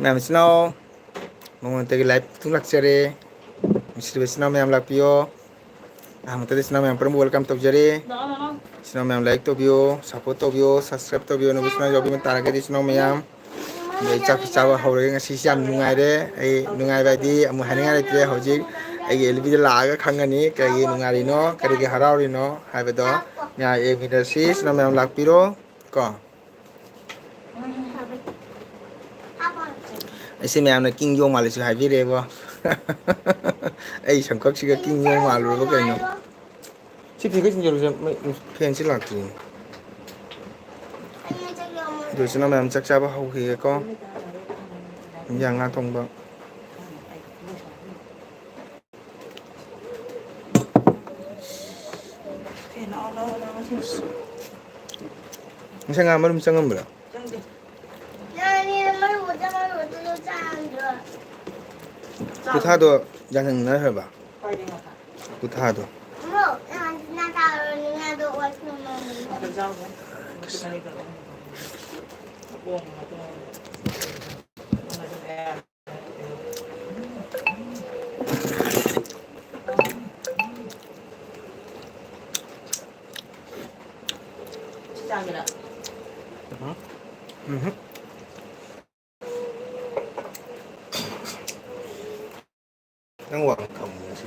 ꯃꯌꯥꯝ ꯏꯆꯤꯟꯅꯥꯎ ꯃꯉꯣꯟꯗꯒꯤ ꯂꯥꯏꯚ ꯊꯨꯡꯂꯛꯆꯔꯦ ꯅꯨꯡꯁꯤꯔꯕ ꯏꯆꯤꯟꯅꯥꯎ ꯃꯌꯥꯝ ꯂꯥꯛꯄꯤꯌꯣ ꯑꯍꯥꯟꯕꯗ ꯏꯆꯤꯟꯅꯥꯎ ꯃꯌꯥꯝ ꯄꯨꯝꯅꯃꯛ ꯋꯦꯜꯀꯝ ꯇꯧꯖꯔꯤ ꯏꯆꯤꯟꯅꯥꯎ ꯃꯌꯥꯝ ꯂꯥꯏꯛ ꯇꯧꯕꯤꯌꯣ ꯁꯞꯄꯣꯔꯠ ꯇꯧꯕꯤꯌꯣ ꯁꯕꯁꯀ꯭ꯔꯥꯏꯕ ꯇꯧꯕꯤꯌꯣ ꯅꯧꯕ ꯏꯆꯤꯟꯅꯥꯎ ꯌꯥꯎꯕꯤꯕ ꯇꯥꯔꯒꯗꯤ ꯏꯆꯤꯟꯅꯥꯎ ꯃꯌꯥꯝ ꯑꯗꯩ ꯆꯥꯛ ꯆꯥꯕ ꯍꯧꯔꯒꯦ ꯉꯁꯤꯁꯦ ꯌꯥꯝ ꯅꯨꯡꯉꯥꯏꯔꯦ ꯑꯩ ꯅꯨꯡꯉꯥꯏꯕ ꯍꯥꯏꯗꯤ ꯑꯃꯨꯛ ꯍꯥꯏꯅꯤꯡꯉꯥꯏ ꯂꯩꯇ꯭ꯔꯦ ꯍꯧꯖꯤꯛ ꯑꯩꯒꯤ ꯑꯦꯜꯕꯤꯗ ꯂꯥꯛꯑꯒ ꯈꯪꯒꯅꯤ ꯀꯔꯤꯒꯤ ꯅꯨꯡꯉꯥꯏꯔꯤꯅꯣ ꯀꯔꯤꯒꯤ ꯍꯔꯥꯎꯔꯤꯅꯣ ꯍꯥꯏꯕꯗꯣ ꯃꯌꯥꯝ ꯌꯦꯡꯃꯤꯟꯅꯁꯤ ꯏꯆꯤꯟꯅꯥꯎ ꯃꯌꯥꯝ ꯂꯥꯛꯄꯤꯔꯣ ꯀꯣ ꯑꯩꯁꯦ ꯃꯌꯥꯝꯅ ꯀꯤꯡ ꯖꯣꯡ ꯃꯥꯜꯂꯤꯁꯨ ꯍꯥꯏꯕꯤꯔꯛꯑꯦꯕꯣ ꯑꯩ ꯁꯝꯀꯛꯁꯤꯒ ꯀꯤꯡ ꯖꯣꯡ ꯃꯥꯜꯂꯨꯔꯕ ꯀꯩꯅꯣ ꯁꯤ ꯐꯤꯒꯔ ꯆꯤꯡꯖꯜꯂꯨꯁꯦ ꯐꯦꯟꯁꯤ ꯂꯥꯛꯇ꯭ꯔꯤꯅꯦ ꯑꯗꯨ ꯏꯆꯤꯟꯅꯥꯎ ꯃꯌꯥꯝ ꯆꯥꯛ ꯆꯥꯕ ꯍꯧꯈꯤꯒꯦꯀꯣ ꯏꯟꯖꯥꯡ ꯉꯥ ꯊꯣꯡꯕ ꯉꯁꯥꯏ ꯉꯥ ꯃꯔꯨꯝ ꯆꯪꯉꯝꯕ꯭ꯔꯥ ꯀꯨꯊꯥꯗꯣ ꯌꯥꯁꯪꯅꯈ꯭ꯔꯕ ꯀꯨꯊꯥꯗꯣ ꯅꯪ ꯋꯥꯡ ꯈꯪꯉꯁꯤ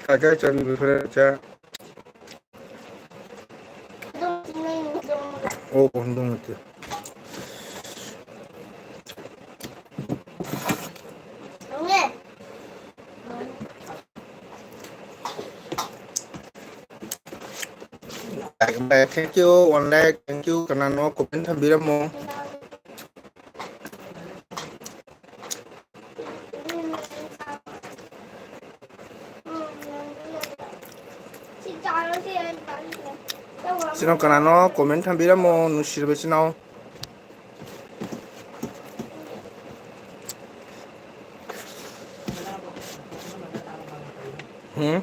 ꯀꯥꯏ ꯆꯠꯂꯨꯕ ꯈꯔ ꯆꯥ ꯑꯣ ꯍꯧꯗꯣꯡ ꯅꯠꯇꯦ ꯊꯦꯡꯀ꯭ꯌꯨ ꯋꯥꯟ ꯂꯥꯏꯛ ꯊꯦꯡꯀ꯭ꯌꯨ ꯀꯅꯥꯅꯣ ꯀꯣꯃꯦꯟ ꯊꯝꯕꯤꯔꯝꯃꯣ ꯏꯆꯤꯟꯅꯥꯎ ꯀꯅꯥꯅꯣ ꯀꯣꯃꯦꯟ ꯊꯝꯕꯤꯔꯝꯃꯣ ꯅꯨꯡꯁꯤꯔꯕ ꯏꯆꯤꯟꯅꯥꯎ ꯍꯨꯝ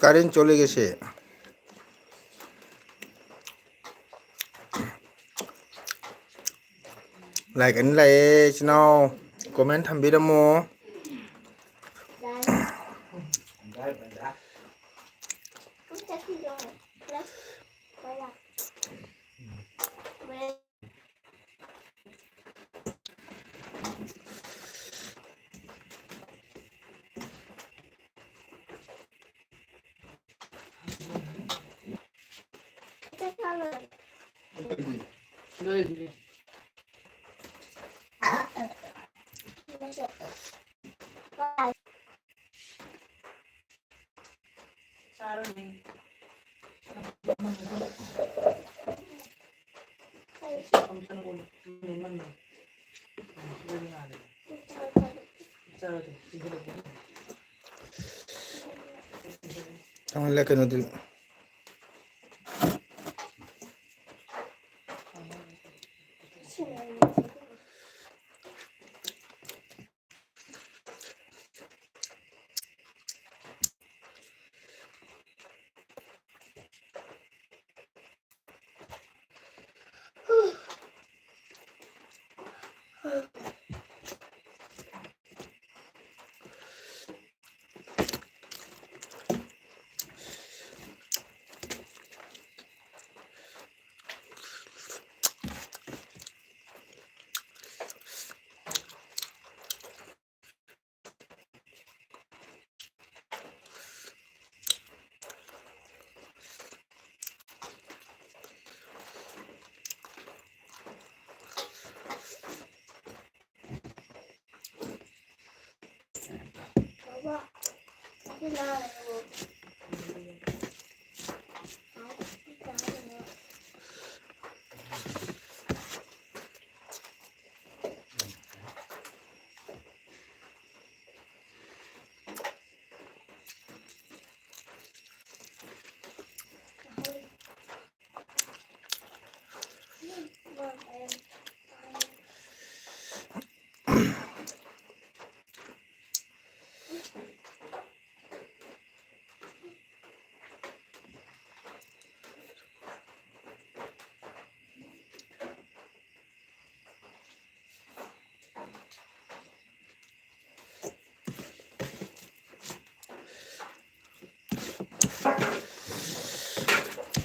কারেন্ট চলে গেছে ꯂꯥꯏꯛ ꯑꯅꯤ ꯂꯥꯛꯑꯦ ꯏꯆꯤꯟꯅꯥꯎ ꯀꯣꯃꯦꯟ ꯊꯝꯕꯤꯔꯝꯃꯣ ꯀꯩꯅꯣꯗꯤ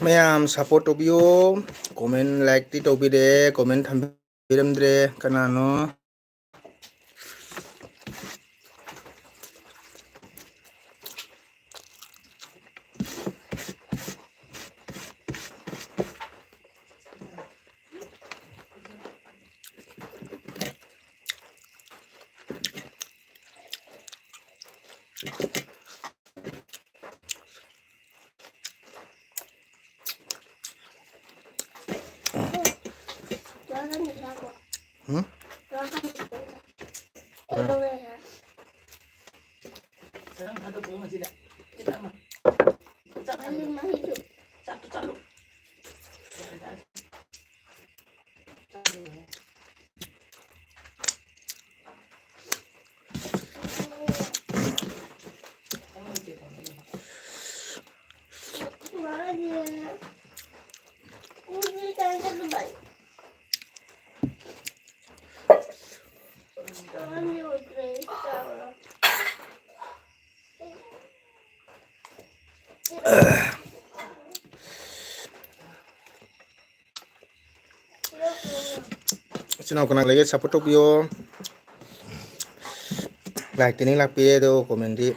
ꯃꯌꯥꯝ ꯁꯞꯄꯣꯔꯠ ꯇꯧꯕꯤꯌꯣ ꯀꯣꯃꯦꯟ ꯂꯥꯏꯛꯇꯤ ꯇꯧꯕꯤꯔꯦ ꯀꯣꯃꯦꯟ ꯊꯝꯕꯤꯔꯝꯗ꯭ꯔꯦ ꯀꯅꯥꯅꯣ 응? Sino kena lagi support topio like ini lah pie do komen di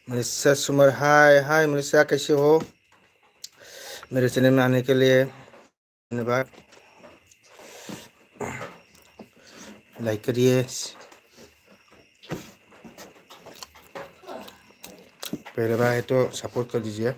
Melissa Sumar hai Melissa कैसे हो मेरे चैनल में आने के लिए धन्यवाद लाइक करिए पहले बार है तो सपोर्ट कर दीजिए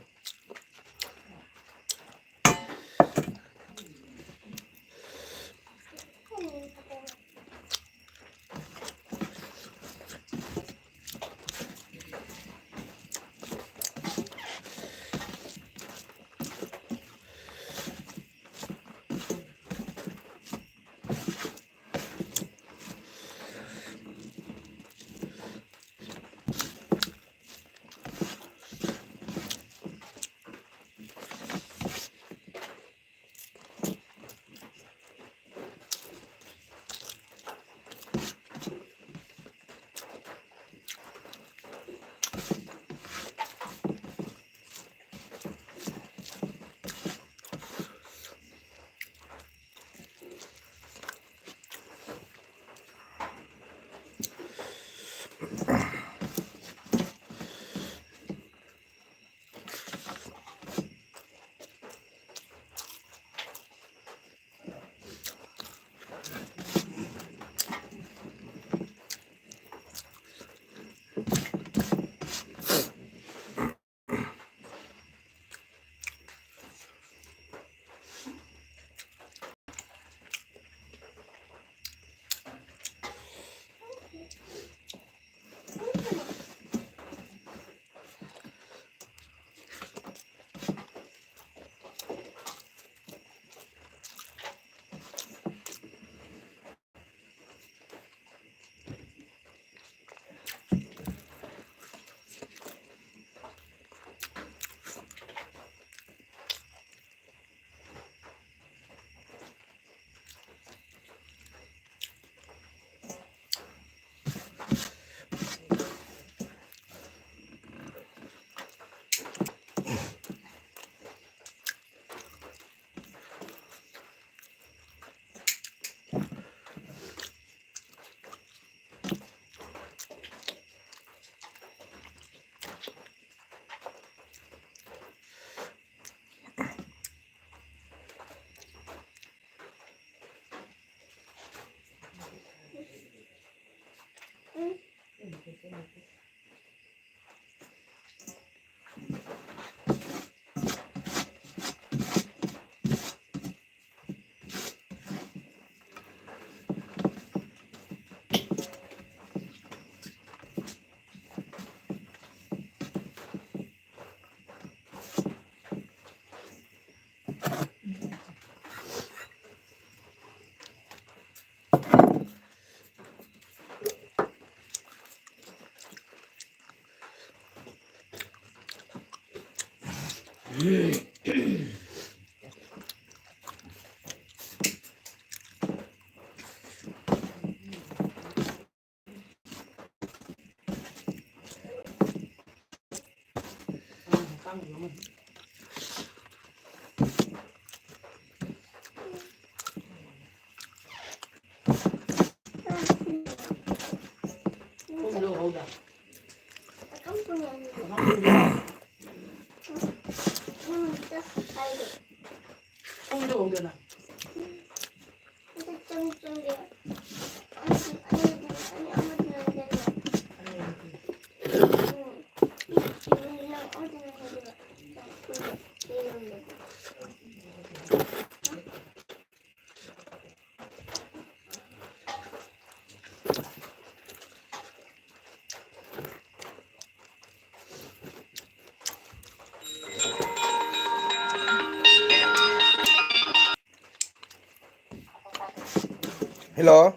Hello.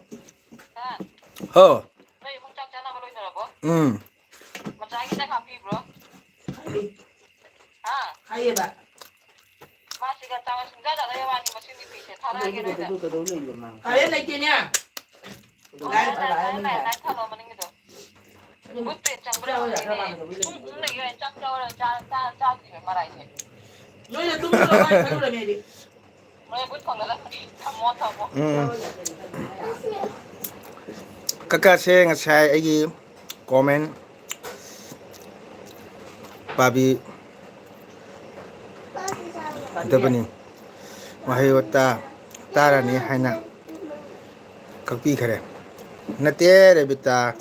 Ờ. Ừ. Hay vậy. Cái này kia nha. 너희는 뚱뚱한 많이 가져오라며 돼. Kakase ngasai aigi comment babi dabani mahai wata tarani haina kakpi khare nate rebita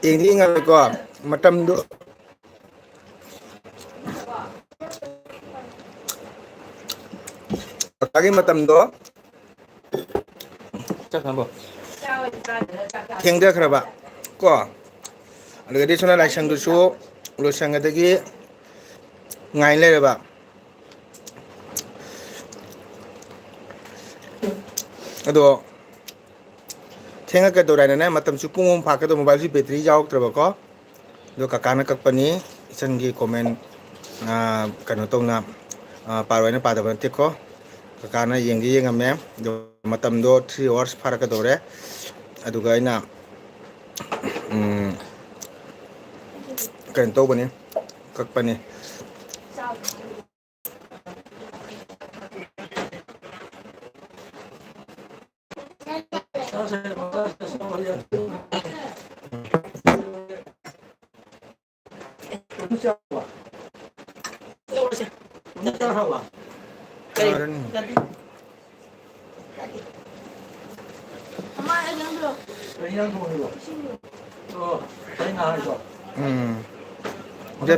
ing ngal ko matam do kagi matam do chắc hả bộ thiêng được rồi bạn có rồi đi xuống lại sang được số rồi sang cái kia ngày lên rồi bạn đó thiêng cái đồ này này mà tầm chụp cũng phá cái đồ mobile gì battery giàu rồi có rồi cả cái các pani sang cái comment cái nó tông na paroi na pada bantik ko kakana yengi yengam mem do matam do 3 hours faraka dore aduga ina kan to bani kak pani Dia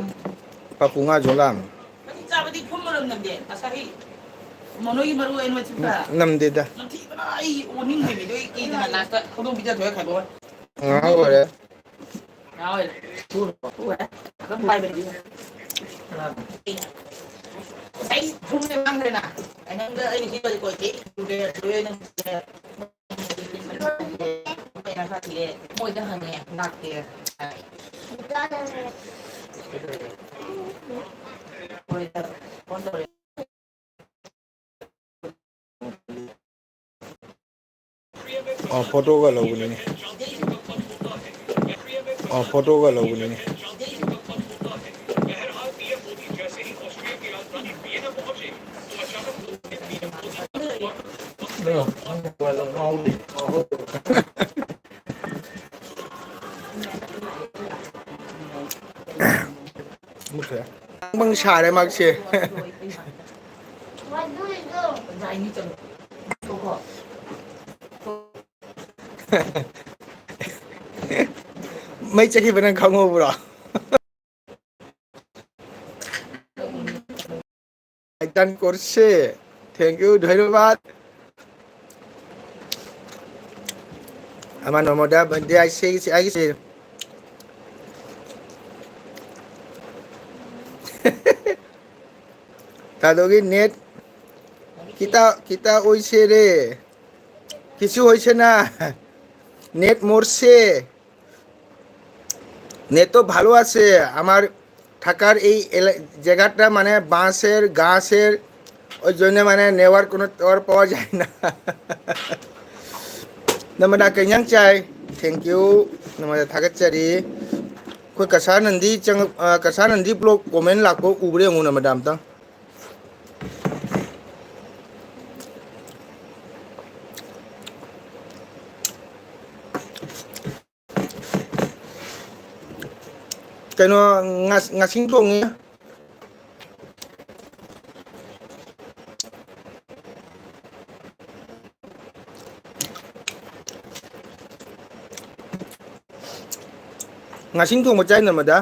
papunga jolam. Sabi ko mo lang nagde. Asahi. Monoy baru en macam Nam de da. nanti ai uning ni doi ki na nasta kodong bija doy khai bo. Ngawale. Ngawale. Tu tu kan pai ben dia. Ai thum ne mang le na. Ai nang de ai ni ba ko ti. Tu de doy nangไปนะค่ะทีเดียวมวยจะหันเนี่ยหนักเดียวมวยจะคนตัว photo का लोग नहीं photo का लोग नहीं băng xả đấy mặc gì mấy chắc khi vẫn không ngủ rồi tan করছে thank you ধন্যবাদ আমার নমদা বন্ধে আইছে তাদগি নেট কিতা হইছে রে কিছু হইছে না নেট মরছে নেট তো ভালো আছে আমার থাকার এই জায়গাটা মানে বাঁশের গাছের, ওই জন্য মানে নেওয়ার কোনো তর পাওয়া যায় না। নমদা কেnyang চাই, থ্যাংক ইউ, নমদা থাকাচ্চারি। कोई कसा नंदी चंग कसा नंदी ब्लॉग कमेंट लाको उबरे हूं ना मैडम तंग kano ngasing tong ni ngasing tong macam na mada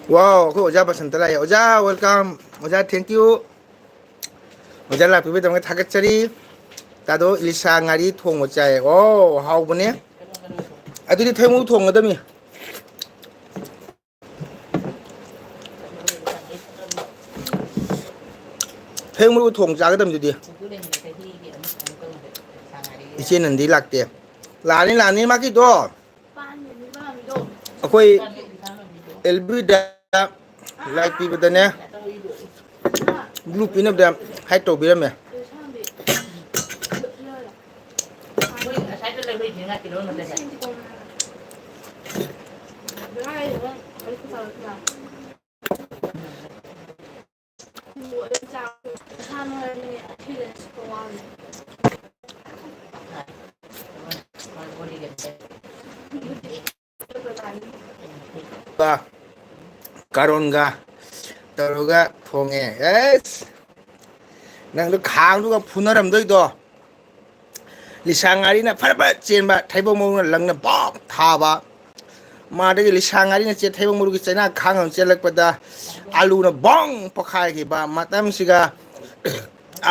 wow ko oja basantala ya oja welcome oja thank you oja la pibe tong thakachari tado ilisa ngari thong macai oh how bune adudi thaimu thong adami thaimu thong jagadam judi ichen nandi lakte lani maki do akoi LB da like people da ne blue pin of them hai to bi me ba karon ga taruga thonge yes nang du khang du ga phunaram doi do lisangari na pharba chen ba thaibo mo na lang na bom tha ba ma de lisangari na che thaibo mo gi chena khang ang chelak pada alu na bong pokhai gi ba matam siga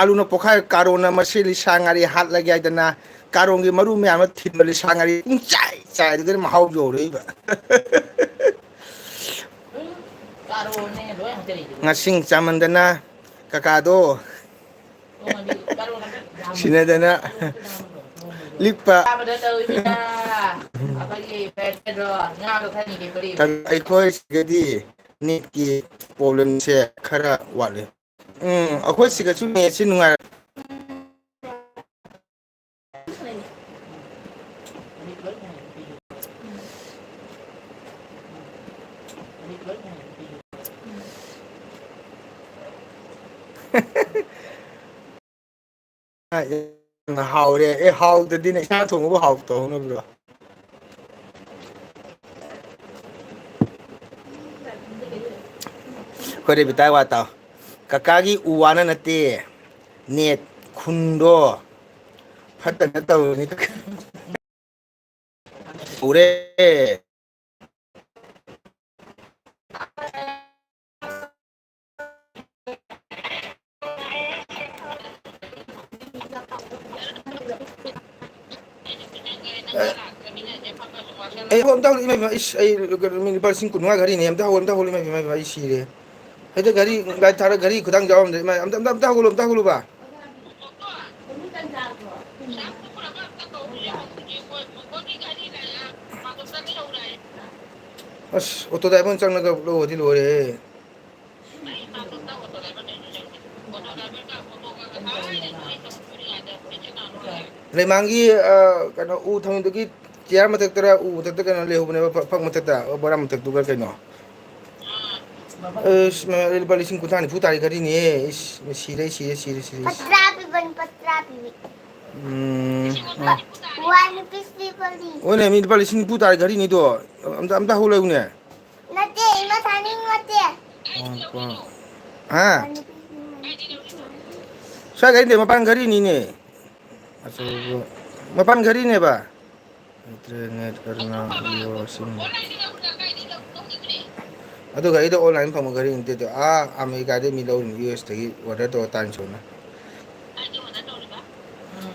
alu na pokhai karon na masi lisangari hat lagi aidana karong gi maru me ama thin lisangari chai chai de ma hau jo re ba ngasing chamandana kakado sinadana lipa ai khoi sigadi nit ki problem se khara wale akhoi siga chu ne chi nunga hào đấy, hào từ đi này sang thùng có hào tổ nó bro. Kau dia bitai watau, kakagi uwana nati, net kundo, patah natau ni tu. Ure. Hôm tao đi mày mình bảo xin cuốn hoa gari này em tao hôm mày xì đấy, hay là gari gai thara gari khudang jawab deh, mày em tao hulu ba, as auto driver cang naga lo di lo deh, lemangi karena thang itu ki chair matak tera matak kan lehu bune phak matak ta bara matak tu kar kaino me balising kutani putari gari ni sire patrapi one piece bali oh ne mi balising putari gari ni to am ta hulu ne nate ima thani mate ha sa gari de mapan gari ni ne aso mapan gari ne ba internet karena yo sim aduga ida online phang gari inte to America de mi lo US tagi order to tan chona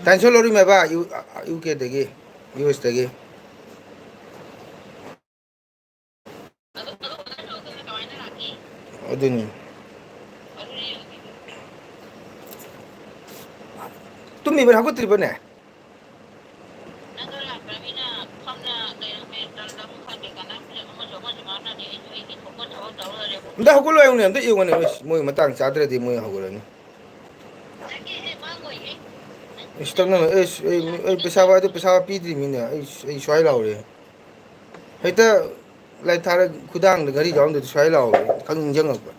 tan cho lori me ba UK tagi US tagi aduni tummi ber hago trip ne ꯑꯝꯇ ꯍꯧꯒꯠꯂꯣ ꯍꯥꯏꯌꯨꯅꯦ ꯑꯝꯇ ꯌꯦꯡꯉꯨꯅꯦ ꯃꯣꯏ ꯃꯇꯥꯡ ꯆꯥꯗ꯭ꯔꯗꯤ ꯃꯣꯏ ꯍꯧꯒꯠꯂꯅꯤ ꯏꯁ ꯇꯞꯅ ꯑꯩ ꯄꯩꯁꯥ ꯋꯥꯏꯗꯣ ꯄꯩꯁꯥ ꯄꯤꯗ꯭ꯔꯤꯃꯤꯅꯦ ꯑꯩ ꯁ꯭ꯋꯥꯏ ꯂꯥꯎꯔꯦ ꯍꯦꯛꯇ ꯂꯥꯏꯠ ꯊꯥꯔ ꯈꯨꯗꯥꯡꯗ ꯘꯔꯤ ꯌꯥꯎꯔꯝꯗ꯭ꯔꯗꯤ ꯁ꯭ꯋꯥꯏ ꯂꯥꯎꯔꯦ ꯈꯪ ꯅꯤꯡꯁꯤꯡꯉꯛꯄ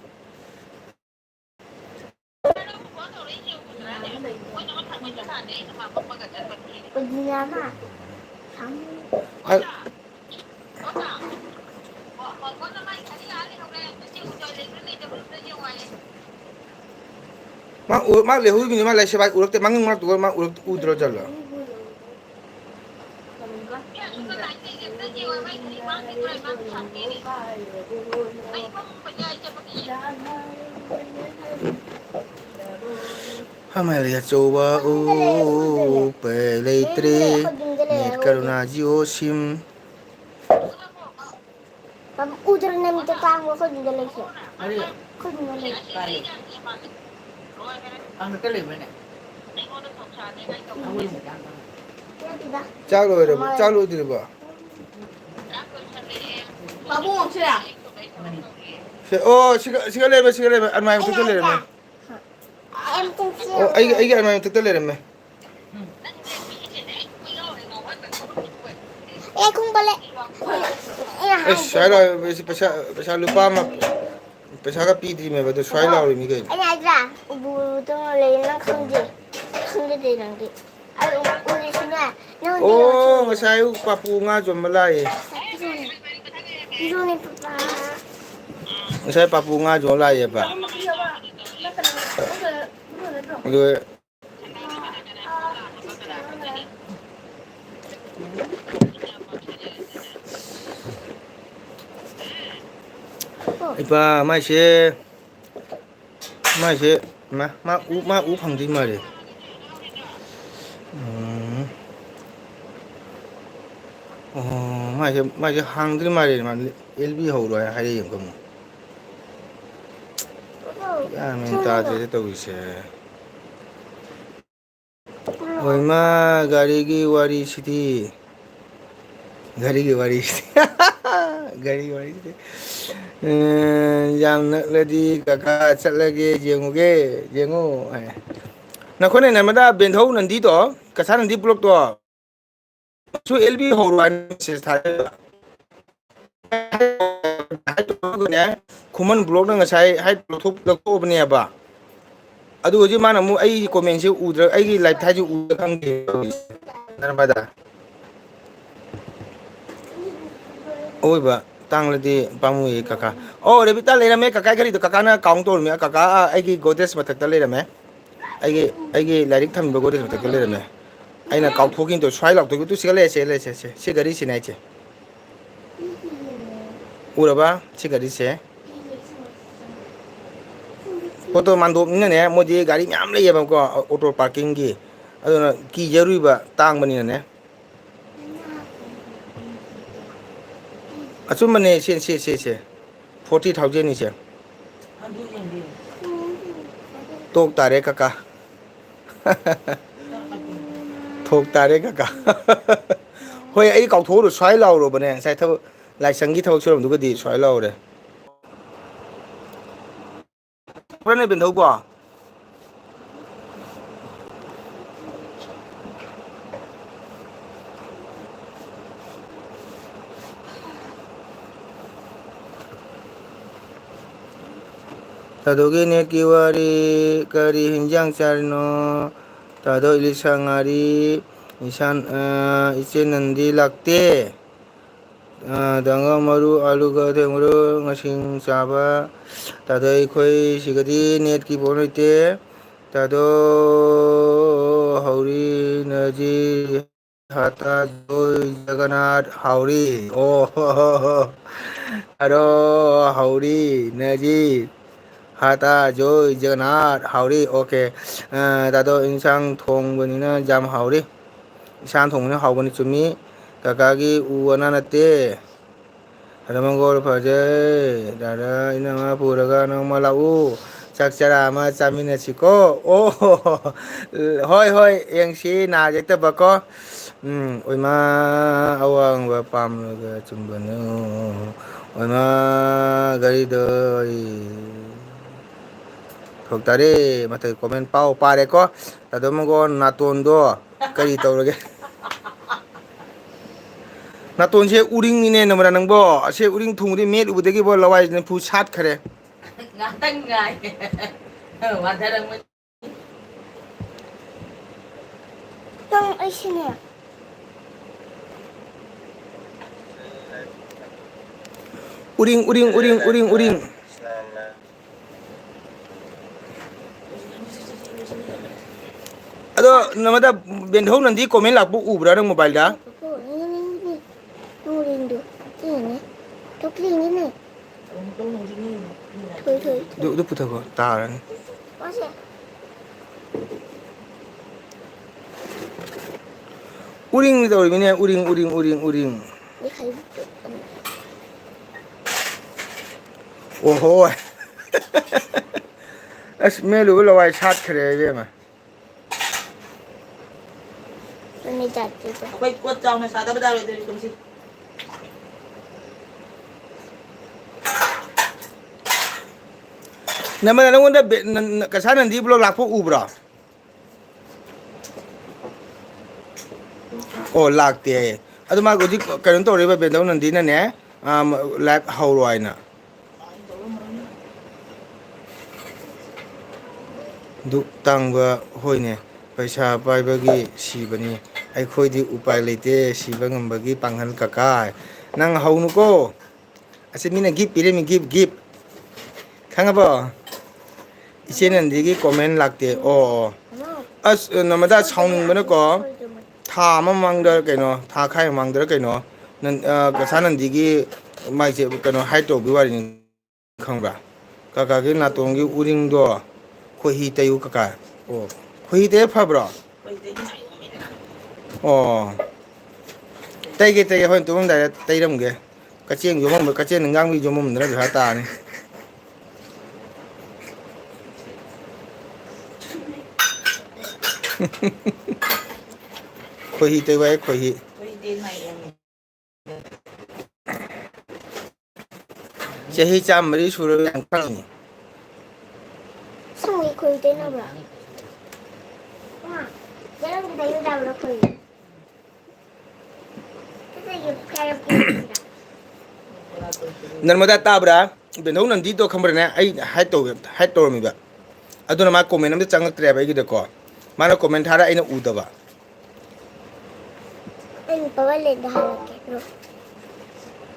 ꯃꯥ ꯂꯩꯍꯧꯔꯤꯕꯅꯤ ꯃꯥ ꯂꯥꯏ ꯁꯦꯕꯥꯏ ꯎꯔꯛꯇꯦ ꯃꯉꯪ ꯃꯔꯛꯇꯨꯒ ꯃꯥ ꯎꯗ꯭ꯔꯣ ꯆꯠꯂꯣ ꯍꯃꯦꯜ ꯑꯆꯧꯕ ꯎꯄꯥꯏ ꯂꯩꯇ꯭ꯔꯦ ꯅꯦꯠ ꯀꯔꯨꯅꯥ ꯖꯤꯑꯣ ꯁꯤꯝ ꯎꯗ꯭ꯔ ꯅꯨꯃꯤꯠꯇ ꯇꯥꯡꯕ ꯑꯩꯈꯣꯏꯗꯨꯗ ꯂꯩꯁꯦ ꯑꯩꯈꯣꯏꯗꯨꯗ ꯂꯩ ꯑꯪꯀ ꯂꯩꯕꯅꯦ ꯆꯥꯛ ꯂꯣꯏꯔꯕ ꯆꯥꯛ ꯂꯣꯏꯗ꯭ꯔꯤꯕꯣ ꯄꯥꯕꯨꯡꯁꯤꯔ ꯑꯣ ꯁꯤꯒ ꯂꯩꯔꯃꯦ ꯑꯜꯃꯥꯔꯤ ꯃꯊꯛꯇ ꯂꯩꯔꯝꯃꯦ ꯑꯣ ꯑꯩꯒꯤ ꯑꯜꯃꯥꯔꯤ ꯃꯊꯛꯇ ꯂꯩꯔꯝꯃꯦ ꯑꯦ ꯈꯨꯡꯕꯜꯂꯦ ꯑꯁ ꯁ꯭ꯋꯥꯏ ꯂꯥꯎ ꯄꯩꯁꯥ ꯂꯨꯄꯥ ꯑꯃ ꯄꯩꯁꯥꯒ ꯄꯤꯗ꯭ꯔꯤꯃꯦꯕ ꯑꯗꯣ ꯁ꯭ꯋꯥꯏ ꯂꯥꯎꯔꯤꯃꯤ ꯀꯩꯅꯣ ꯑꯩꯅ ꯍꯥꯏꯗ꯭ꯔꯥ ꯎꯕꯨꯗꯣ ꯂꯩ ꯅꯪ ꯈꯪꯗꯦ ꯈꯪꯗꯦ ꯅꯪꯗꯤ ꯑꯩ ꯎꯔꯤꯁꯤꯅꯦ ꯑꯣ ꯉꯁꯥꯏ ꯑꯌꯨꯛ ꯄꯥꯄꯨ ꯉꯥ ꯌꯣꯟꯕ ꯂꯥꯛꯑꯦ ꯄꯤꯔꯣꯅꯦ ꯄꯄꯥ ꯉꯁꯥꯏ ꯄꯥꯄꯨ ꯉꯥ ꯌꯣꯟ ꯂꯥꯛꯑꯦꯕ ꯑꯗꯨ ꯏꯄꯥ ꯃꯥꯏꯁꯦ ꯃꯥ ꯎ ꯐꯪꯗꯣꯏ ꯃꯥꯜꯂꯦ ꯑꯣ ꯃꯥꯏꯁꯦ ꯍꯥꯡꯗ꯭ꯔꯤ ꯃꯥꯜꯂꯦ ꯃꯥ ꯑꯦꯜꯕꯤ ꯍꯧꯔꯣ ꯍꯥꯏ ꯍꯥꯏꯔꯛꯏ ꯑꯃꯨꯛꯀ ꯑꯃꯨꯛ ꯒ꯭ꯌꯥꯟ ꯃꯦꯟ ꯇꯥꯗ꯭ꯔꯦꯗ ꯇꯧꯔꯤꯁꯦ ꯍꯣꯏꯃꯥ ꯒꯥꯔꯤꯒꯤ ꯋꯥꯔꯤꯁꯤꯗꯤ ꯒꯥꯔꯤꯒꯤ ꯋꯥꯔꯤꯁꯤꯗꯤ ꯒꯥꯔꯤꯒꯤ ꯋꯥꯔꯤꯁꯤꯗꯤ ꯌꯥꯝ ꯅꯛꯂꯗꯤ ꯀꯀꯥ ꯆꯠꯂꯒꯦ ꯌꯦꯡꯉꯨꯒꯦ ꯌꯦꯡꯉꯨ ꯍꯥꯏ ꯅꯈꯣꯏꯅ ꯅꯃꯗ ꯕꯦꯟꯙꯧ ꯅꯟꯗꯤꯗꯣ ꯀꯁꯥ ꯅꯟꯗꯤ ꯄꯨꯂꯞꯇꯣ ꯁꯨ ꯑꯦꯜꯕꯤ ꯍꯧꯔꯣ ꯍꯥꯏꯅ ꯃꯦꯁꯦꯁ ꯊꯥꯔꯛꯏꯕ ꯈꯨꯃꯟ ꯕ꯭ꯂꯣꯛꯅ ꯉꯁꯥꯏ ꯂꯧꯊꯣꯛꯑꯕꯅꯦꯕ ꯑꯗꯨ ꯍꯧꯖꯤꯛ ꯃꯥꯅ ꯑꯃꯨꯛ ꯑꯩꯒꯤ ꯀꯣꯃꯦꯟꯁꯦ ꯎꯗ꯭ꯔ ꯑꯩꯒꯤ ꯂꯥꯏꯐ ꯊꯥꯏꯁꯦ ꯎꯗ꯭ꯔ ꯈꯪꯗꯦ ꯅꯔꯃꯗꯥ ꯑꯋꯣꯏꯕ ꯇꯥꯡꯂꯗꯤ ꯄꯥꯝꯃꯨꯏ ꯀꯀꯥ ꯑꯣ ꯔꯦꯕꯤꯇꯥ ꯂꯩꯔꯝꯃꯦ ꯀꯀꯥ ꯘꯔꯤꯗꯣ ꯀꯀꯥꯅ ꯀꯥꯎꯟ ꯇꯧꯔꯝꯃꯦ ꯀꯀꯥ ꯑꯩꯒꯤ ꯒꯣꯗꯦꯖ ꯃꯊꯛꯇ ꯂꯩꯔꯝꯃꯦ ꯑꯩꯒꯤ ꯂꯥꯏꯔꯤꯛ ꯊꯝꯃꯤꯕ ꯒꯣꯗꯦꯖ ꯃꯊꯛꯇ ꯂꯩꯔꯝꯃꯦ ꯑꯩꯅ ꯀꯥꯎꯊꯣꯛꯈꯤꯕꯗꯣ ꯁ꯭ꯋꯥꯏ ꯂꯥꯎꯊꯣꯛꯈꯤꯕꯗꯨ ꯇꯨ ꯁꯤꯒ ꯂꯩꯔꯁꯦ ꯁꯤ ꯒꯥꯔꯤꯁꯤꯅꯦ ꯍꯥꯏꯁꯦ ꯎꯔꯕ ꯁꯤ ꯒꯥꯔꯤꯁꯦ ꯐꯣꯇꯣ ꯃꯥꯟꯗꯣꯞꯅꯤꯅꯅꯦ ꯃꯣꯏꯗꯤ ꯒꯥꯔꯤ ꯃꯌꯥꯝ ꯂꯩꯌꯦꯕꯀꯣ ꯑꯣꯇꯣ ꯄꯥꯔꯀꯤꯡꯒꯤ ꯑꯗꯨꯅ ꯀꯤꯖꯔꯨꯏꯕ ꯇꯥꯡꯕꯅꯤꯅꯅꯦ ꯑꯆꯨꯝꯕꯅꯦ ꯁꯦ 40,000ꯅꯤ ꯁꯦ ꯇꯣꯛ ꯇꯥꯔꯦ ꯀꯀꯥ ꯊꯣꯛ ꯇꯥꯔꯦ ꯀꯀꯥ ꯍꯣꯏ ꯑꯩ ꯀꯥꯎꯊꯣꯛꯎꯔꯣ ꯁ꯭ꯋꯥꯏ ꯂꯥꯎꯔꯨꯕꯅꯦ ꯉꯁꯥꯏ ꯊꯕꯛ ꯂꯥꯏꯁꯪꯒꯤ ꯊꯕꯛ ꯁꯨꯔꯝꯗꯨꯒꯗꯤ ꯁ꯭ꯋꯥꯏ ꯂꯥꯎꯔꯦ ꯍꯣꯔꯦꯟ ꯕꯦꯟꯙꯧꯕꯣ ꯇꯥꯗꯣꯒꯤ ꯅꯦꯠꯀꯤ ꯋꯥꯔꯤ ꯀꯔꯤ ꯍꯤꯟꯖꯥꯡ ꯆꯥꯔꯤꯅꯣ ꯇꯥꯗꯣ ꯏꯂꯤꯁꯥ ꯉꯥꯔꯤ ꯏꯆꯦ ꯅꯟꯗꯤ ꯂꯥꯛꯇꯦ ꯗꯉꯥ ꯃꯔꯨ ꯑꯂꯨꯒ ꯃꯔꯨ ꯉꯁꯤꯡ ꯆꯥꯕ ꯇꯥꯗ ꯑꯩꯈꯣꯏ ꯁꯤꯒꯗꯤ ꯅꯦꯠꯀꯤ ꯄꯣ ꯂꯩꯇꯦ ꯇꯥꯗꯣ ꯍꯧꯔꯤꯅꯖꯤ ꯖꯒꯅꯥꯊ ꯍꯥꯎꯔꯤ ꯑꯣ ꯍꯣ ꯍꯣ ꯍꯣ ꯑꯔꯣ ꯍꯥꯎꯔꯤ ꯅꯖꯤ ꯍꯥꯇꯥ ꯖꯣꯏ ꯖꯒꯅꯥꯊ ꯍꯥꯎꯔꯤ ꯑꯣꯀꯦ ꯗꯥꯗꯣ ꯏꯟꯁꯥꯡ ꯊꯣꯡꯕꯅꯤꯅ ꯌꯥꯝ ꯍꯥꯎꯔꯤ ꯏꯁꯥꯡ ꯊꯣꯡꯕꯅꯤꯅ ꯍꯥꯎꯕꯅꯤ ꯆꯨꯝꯃꯤ ꯀꯀꯥꯒꯤ ꯎ ꯑꯅꯥ ꯅꯠꯇꯦ ꯍꯅꯃꯒꯣꯔ ꯐꯖꯩ ꯗꯥꯗꯥ ꯏꯅꯃ ꯄꯨꯔꯒ ꯅꯣꯡꯃ ꯂꯥꯛꯎ ꯆꯥꯛ ꯆꯔꯥ ꯑꯃ ꯆꯥꯃꯤꯟꯅꯁꯤꯀꯣ ꯑꯣ ꯍꯣꯏ ꯍꯣꯏ ꯌꯦꯡꯁꯤ ꯅꯥ ꯌꯦꯛꯇꯕꯀꯣ ꯑꯣꯏꯃꯥ ꯑꯋꯥꯡꯕ ꯄꯥꯝꯂꯒ ꯆꯨꯝꯕꯅꯨ 얼마 거리도 덕다리 마트 코멘 파오 빠레코 나도 먹고 나톤도 거리 떠오르게 나톤 세 우링이네 너무나 능보 세 우링 퉁우리 몇 우대기 볼 라와이는 부샷 그래 Nganteng ngai. Wadarang mo. 형 아시네요. 우링 우링 우링 우링 우링 아도 나마다 벤토 난디 코멘 락부 우브라 능 모바일 다 뭐 이니 노린도 이니 독리니네 Untung nung sini. 돌돌 도 붙어고 다 맛이 우링 떠오르네 우링 우링 우링 우링 이 갈비도 오호 아스 메루 라와이 샷 그래 베마 눈이 작지도 Ako'y kuwat sa ako na sa dapat dapat dito si. 나마다 능원다 가사는 디 블록 락부 우브라 오 락대 아도 막 어디 그런 또 리바 벤도는 디네 랩 하우로이나 둑땅과 호이네 पैसा पाइबगी सिबनी अखोदी उपाय लेते सिब ngambagi panghal kakai nang haunuko ase mina gift pire mi gift khangabo isenan digi comment lakte o as namada chawning bana ko tha ma mangda kaino tha khai mangda kaino nan gasanan digi mai je kaino hai to biwari ni khangbra kaka gi na tongi uring do ko hi tayu kaka o Huy thế phải bro? Ồ, tay cái hơn tụi mình đây tay đông kìa, cá chiên giống không, cá chiên ngang đi giống mình nó được hai ta này. Khôi hi tay vậy khôi hi. Chị hi chăm mới đi xuống được ăn căng. 성이 거의 되나 봐. 와, 여러분들 다 이거 잡으러 거의. 그래서 이거 가렵게 Narmada tabra, benau nanti to khambar na ai hai to mi ba. Aduna ma comment am chang tre ba gi de ko. Mana comment thara aina u da ba. 아니, 빨리 나 할게.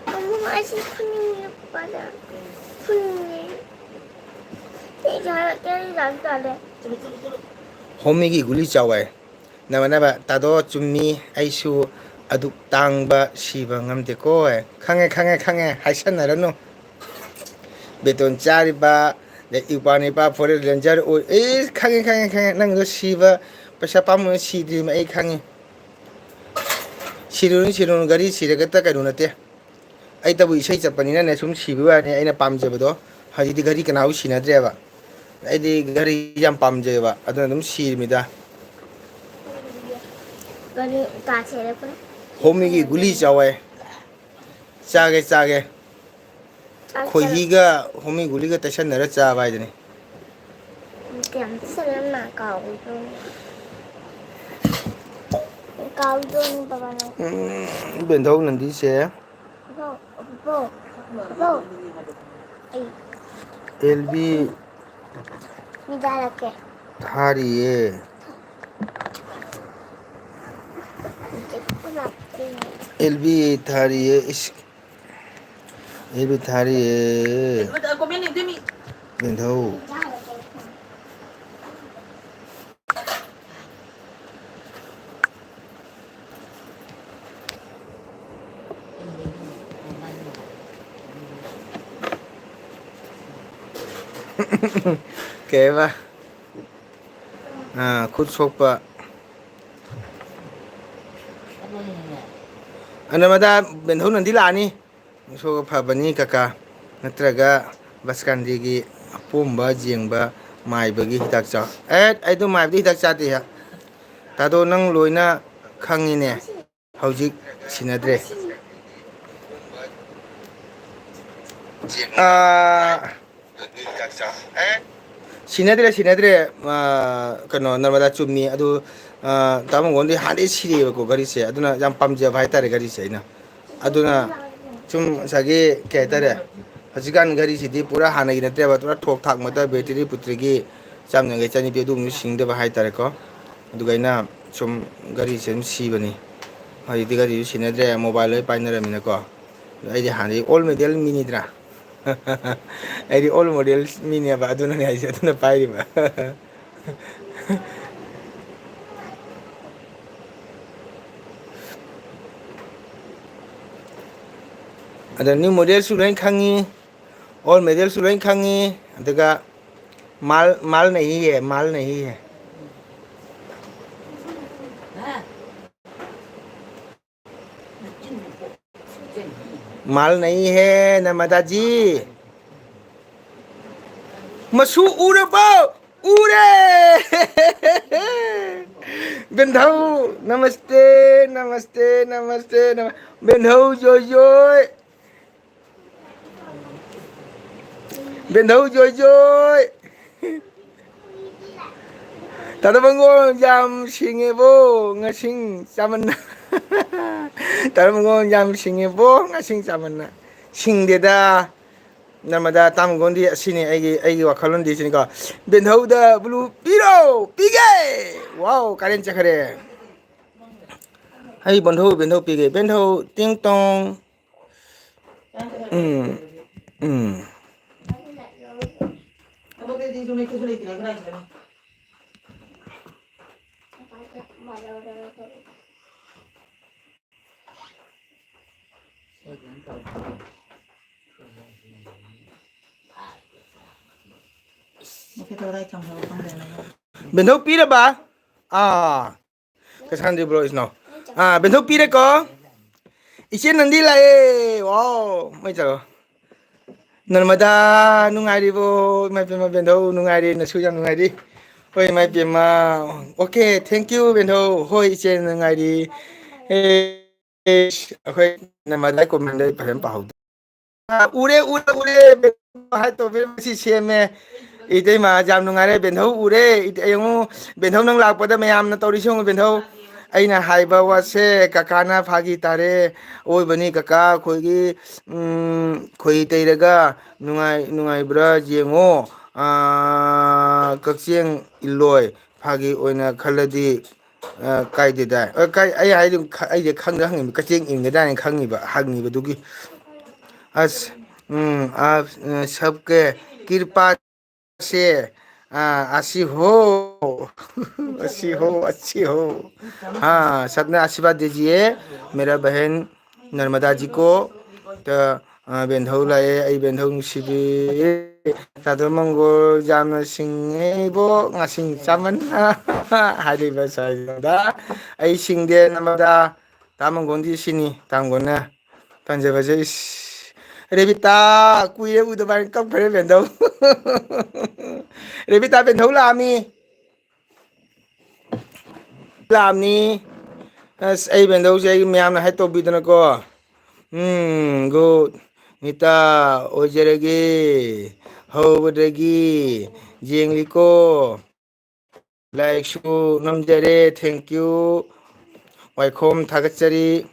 엄마 아직 푸닝이 오빠다. 푸닝이. 내가 할게, 안 잘해. Homigi guli chawai. Namana ba tado chummi aisu aduk tang ba siba ngamde ko khange haisan narano. Beton chari ba le ipani ba pore lenjar o khange nang do siba pasa pamu sidri ma khange. Sirun gari siraga ta kainu nate. Ai tabu isai chapani na sum siba ne aina pamjabado haji di gari kanau sinadre ba. Ai gari jam pamje ba aduna dum sirmida 너는 다 제대로 homigi guli chawai chage khoihiga homi guliga tashan nara cha bai dani 그냥 쓰는 가우돈 봐봐는 bendau nandi se 뭐 lb 미달할게 thariye lb thariye lb thariye Ako min dimi. bendau kế ba khut sok pa anamada benthau nandi lani so phabani kaka natraga baskandi gi apomba jengba maibagi hidak cha ai do maibagi hidak cha ti ha tado nang loina khangine haujik sinadre 시내들에 그노 너마다 춤니 아두 다음 건데 한데 시리고 거리세 아두나 좀 밤제바 하이타레 거리세 이나 아두나 좀 자기 개따레 하지간 거리시디 뿌라 하나기 너트레바 뿌라 톡탁 마다 배터리 부트리기 잠는 게 짜니 비도 싱데바 하이타레 거 아두가 이나 좀 거리세 좀 시버니 하이디 거리 시내들에 모바일에 파이너라미나 거 아이디 한데 올 모델 미니드라 아이디 올 모델 미니야 아두나 아이디 아두나 파이리바 ada new model sulain khangi और model sulain khangi adega माल नहीं है माल नहीं है नर्मदा जी मसू उड़बो उड़े बेंधौ नमस्ते नमस्ते नमस्ते बेंधौ जोय बेंधौ जोय 다르방고 잠 싱해보 nga싱 짜만나 다르방고 잠 싱해보 nga싱 짜만나 싱데다 나마다 땀곤디 시니 아이기 와칼론디 시니까 벤하우다 블루 피로 피게 와우 가렌 차카레 하이 벤하우 피게 벤하우 띵동 bentuk pira ba kesan bro is no bentuk pira ko isin nanti lah wow macam Narmada nungari bo mai pema bentuk nungari nasujang nungari hoi mai pema okay thank you bentuk hoi isin nungari hoi narmada komandai pada pahau ure hai to si seme ite ma jam nungare benthau ure ite ayong benthau nang lakpada mayam na tori song benthau aina haiba wase kakana phagi tare oi bani kaka khoigi khoi teiraga nungai bra jengo kakcheng iloi phagi oina khaladi kaide da kai ai khangda hangi kacheng inga da khangi ba hangi ba dugi as आप सबके कृपा से अच्छी हो हाँ सबने आशीर्वाद दीजिए मेरा बहन नर्मदा जी को तो बेंधौ लाए आई बेंधौ नुसिबी तादमंगो जाम सिंगेबो ngasing चामन हारिबा साइदा आई सिंगदे नर्मदा तामंगोंदी सिनी तांगोना तांजेबाजे Revita kuya udah bareng kau keren bendau Revita bendau lami as ay bendau say miyam na heto bidana ko good nita ojeregi howregi jengli ko like shu namjare thank you welcome thagatsari